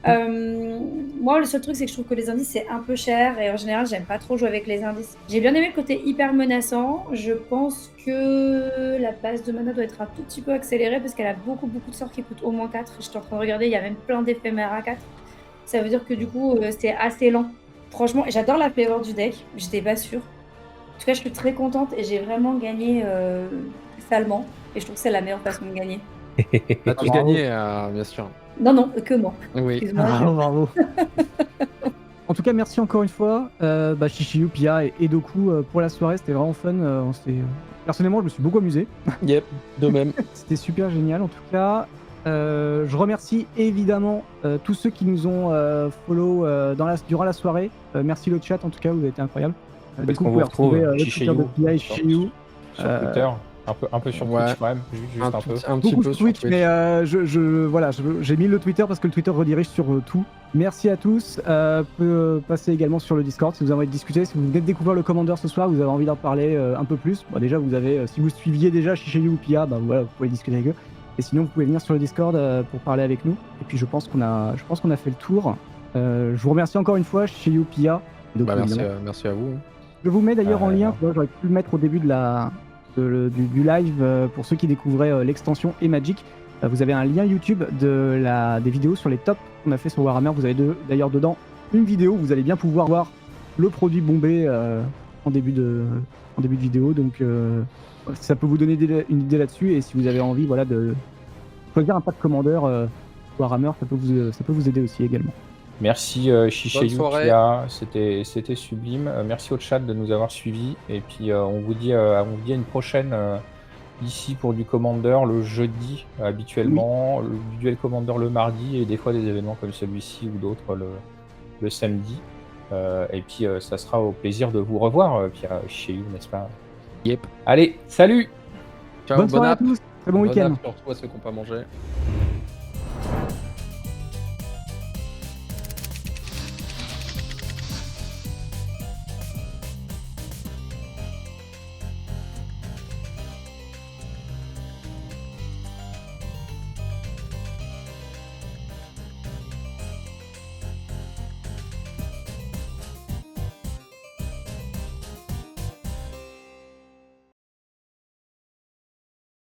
Moi, le seul truc, c'est que je trouve que les indices, c'est un peu cher. Et en général, j'aime pas trop jouer avec les indices. J'ai bien aimé le côté hyper menaçant. Je pense que la base de mana doit être un tout petit peu accélérée parce qu'elle a beaucoup de sorts qui coûtent au moins 4. J'étais en train de regarder, il y a même plein d'éphémères à 4. Ça veut dire que du coup, c'est assez lent. Franchement, j'adore la flavor du deck. J'étais pas sûre. En tout cas, je suis très contente et j'ai vraiment gagné salement. Et je trouve que c'est la meilleure façon de gagner. On a tous gagné, bien sûr. Non, que moi. Oui. Excuse-moi. Bravo. En tout cas, merci encore une fois, Chichiyu, Pia et Doku pour la soirée. C'était vraiment fun. Personnellement, je me suis beaucoup amusé. Yep, de même. C'était super génial en tout cas. Je remercie évidemment tous ceux qui nous ont follow durant la soirée. Merci le chat en tout cas, vous avez été incroyable. Parce qu'on vous retrouve le Chichiyu Twitter de Pia et Chichiyu. sur Twitter, un peu sur Ouais. Twitch quand même, juste un peu. Un petit Beaucoup peu sur Twitch, mais j'ai mis le Twitter parce que le Twitter redirige sur tout. Merci à tous. Peut passer également sur le Discord si vous avez envie de discuter. Si vous venez de découvrir le Commander ce soir, vous avez envie d'en parler un peu plus. Bon, déjà, vous avez, si vous suiviez déjà Chichiyu ou Pia, vous pouvez discuter avec eux. Et sinon, vous pouvez venir sur le Discord pour parler avec nous. Et puis, je pense qu'on a fait le tour. Je vous remercie encore une fois, Chichiyu, Pia. Donc, merci à vous. je vous mets d'ailleurs en lien. J'aurais pu le mettre au début du live pour ceux qui découvraient l'extension et Magic. Vous avez un lien YouTube des vidéos sur les tops qu'on a fait sur Warhammer. Vous avez d'ailleurs dedans une vidéo où vous allez bien pouvoir voir le produit bombé en début de vidéo. Donc ça peut vous donner une idée là-dessus. Et si vous avez envie de choisir un pack Commander Warhammer, ça peut vous aider aussi également. Merci Chichiyu, Bonne soirée. Pia, c'était sublime. Merci au chat de nous avoir suivis. Et puis on vous dit à une prochaine ici pour du Commander le jeudi habituellement, le duel Commander le mardi et des fois des événements comme celui-ci ou d'autres le samedi. Et puis ça sera au plaisir de vous revoir, Pia, Chichiyu, n'est-ce pas? Yep. Allez, salut! Ciao, Bonne soirée à app. tous, très bon week-end. App, surtout à ceux qui n'ont pas mangé.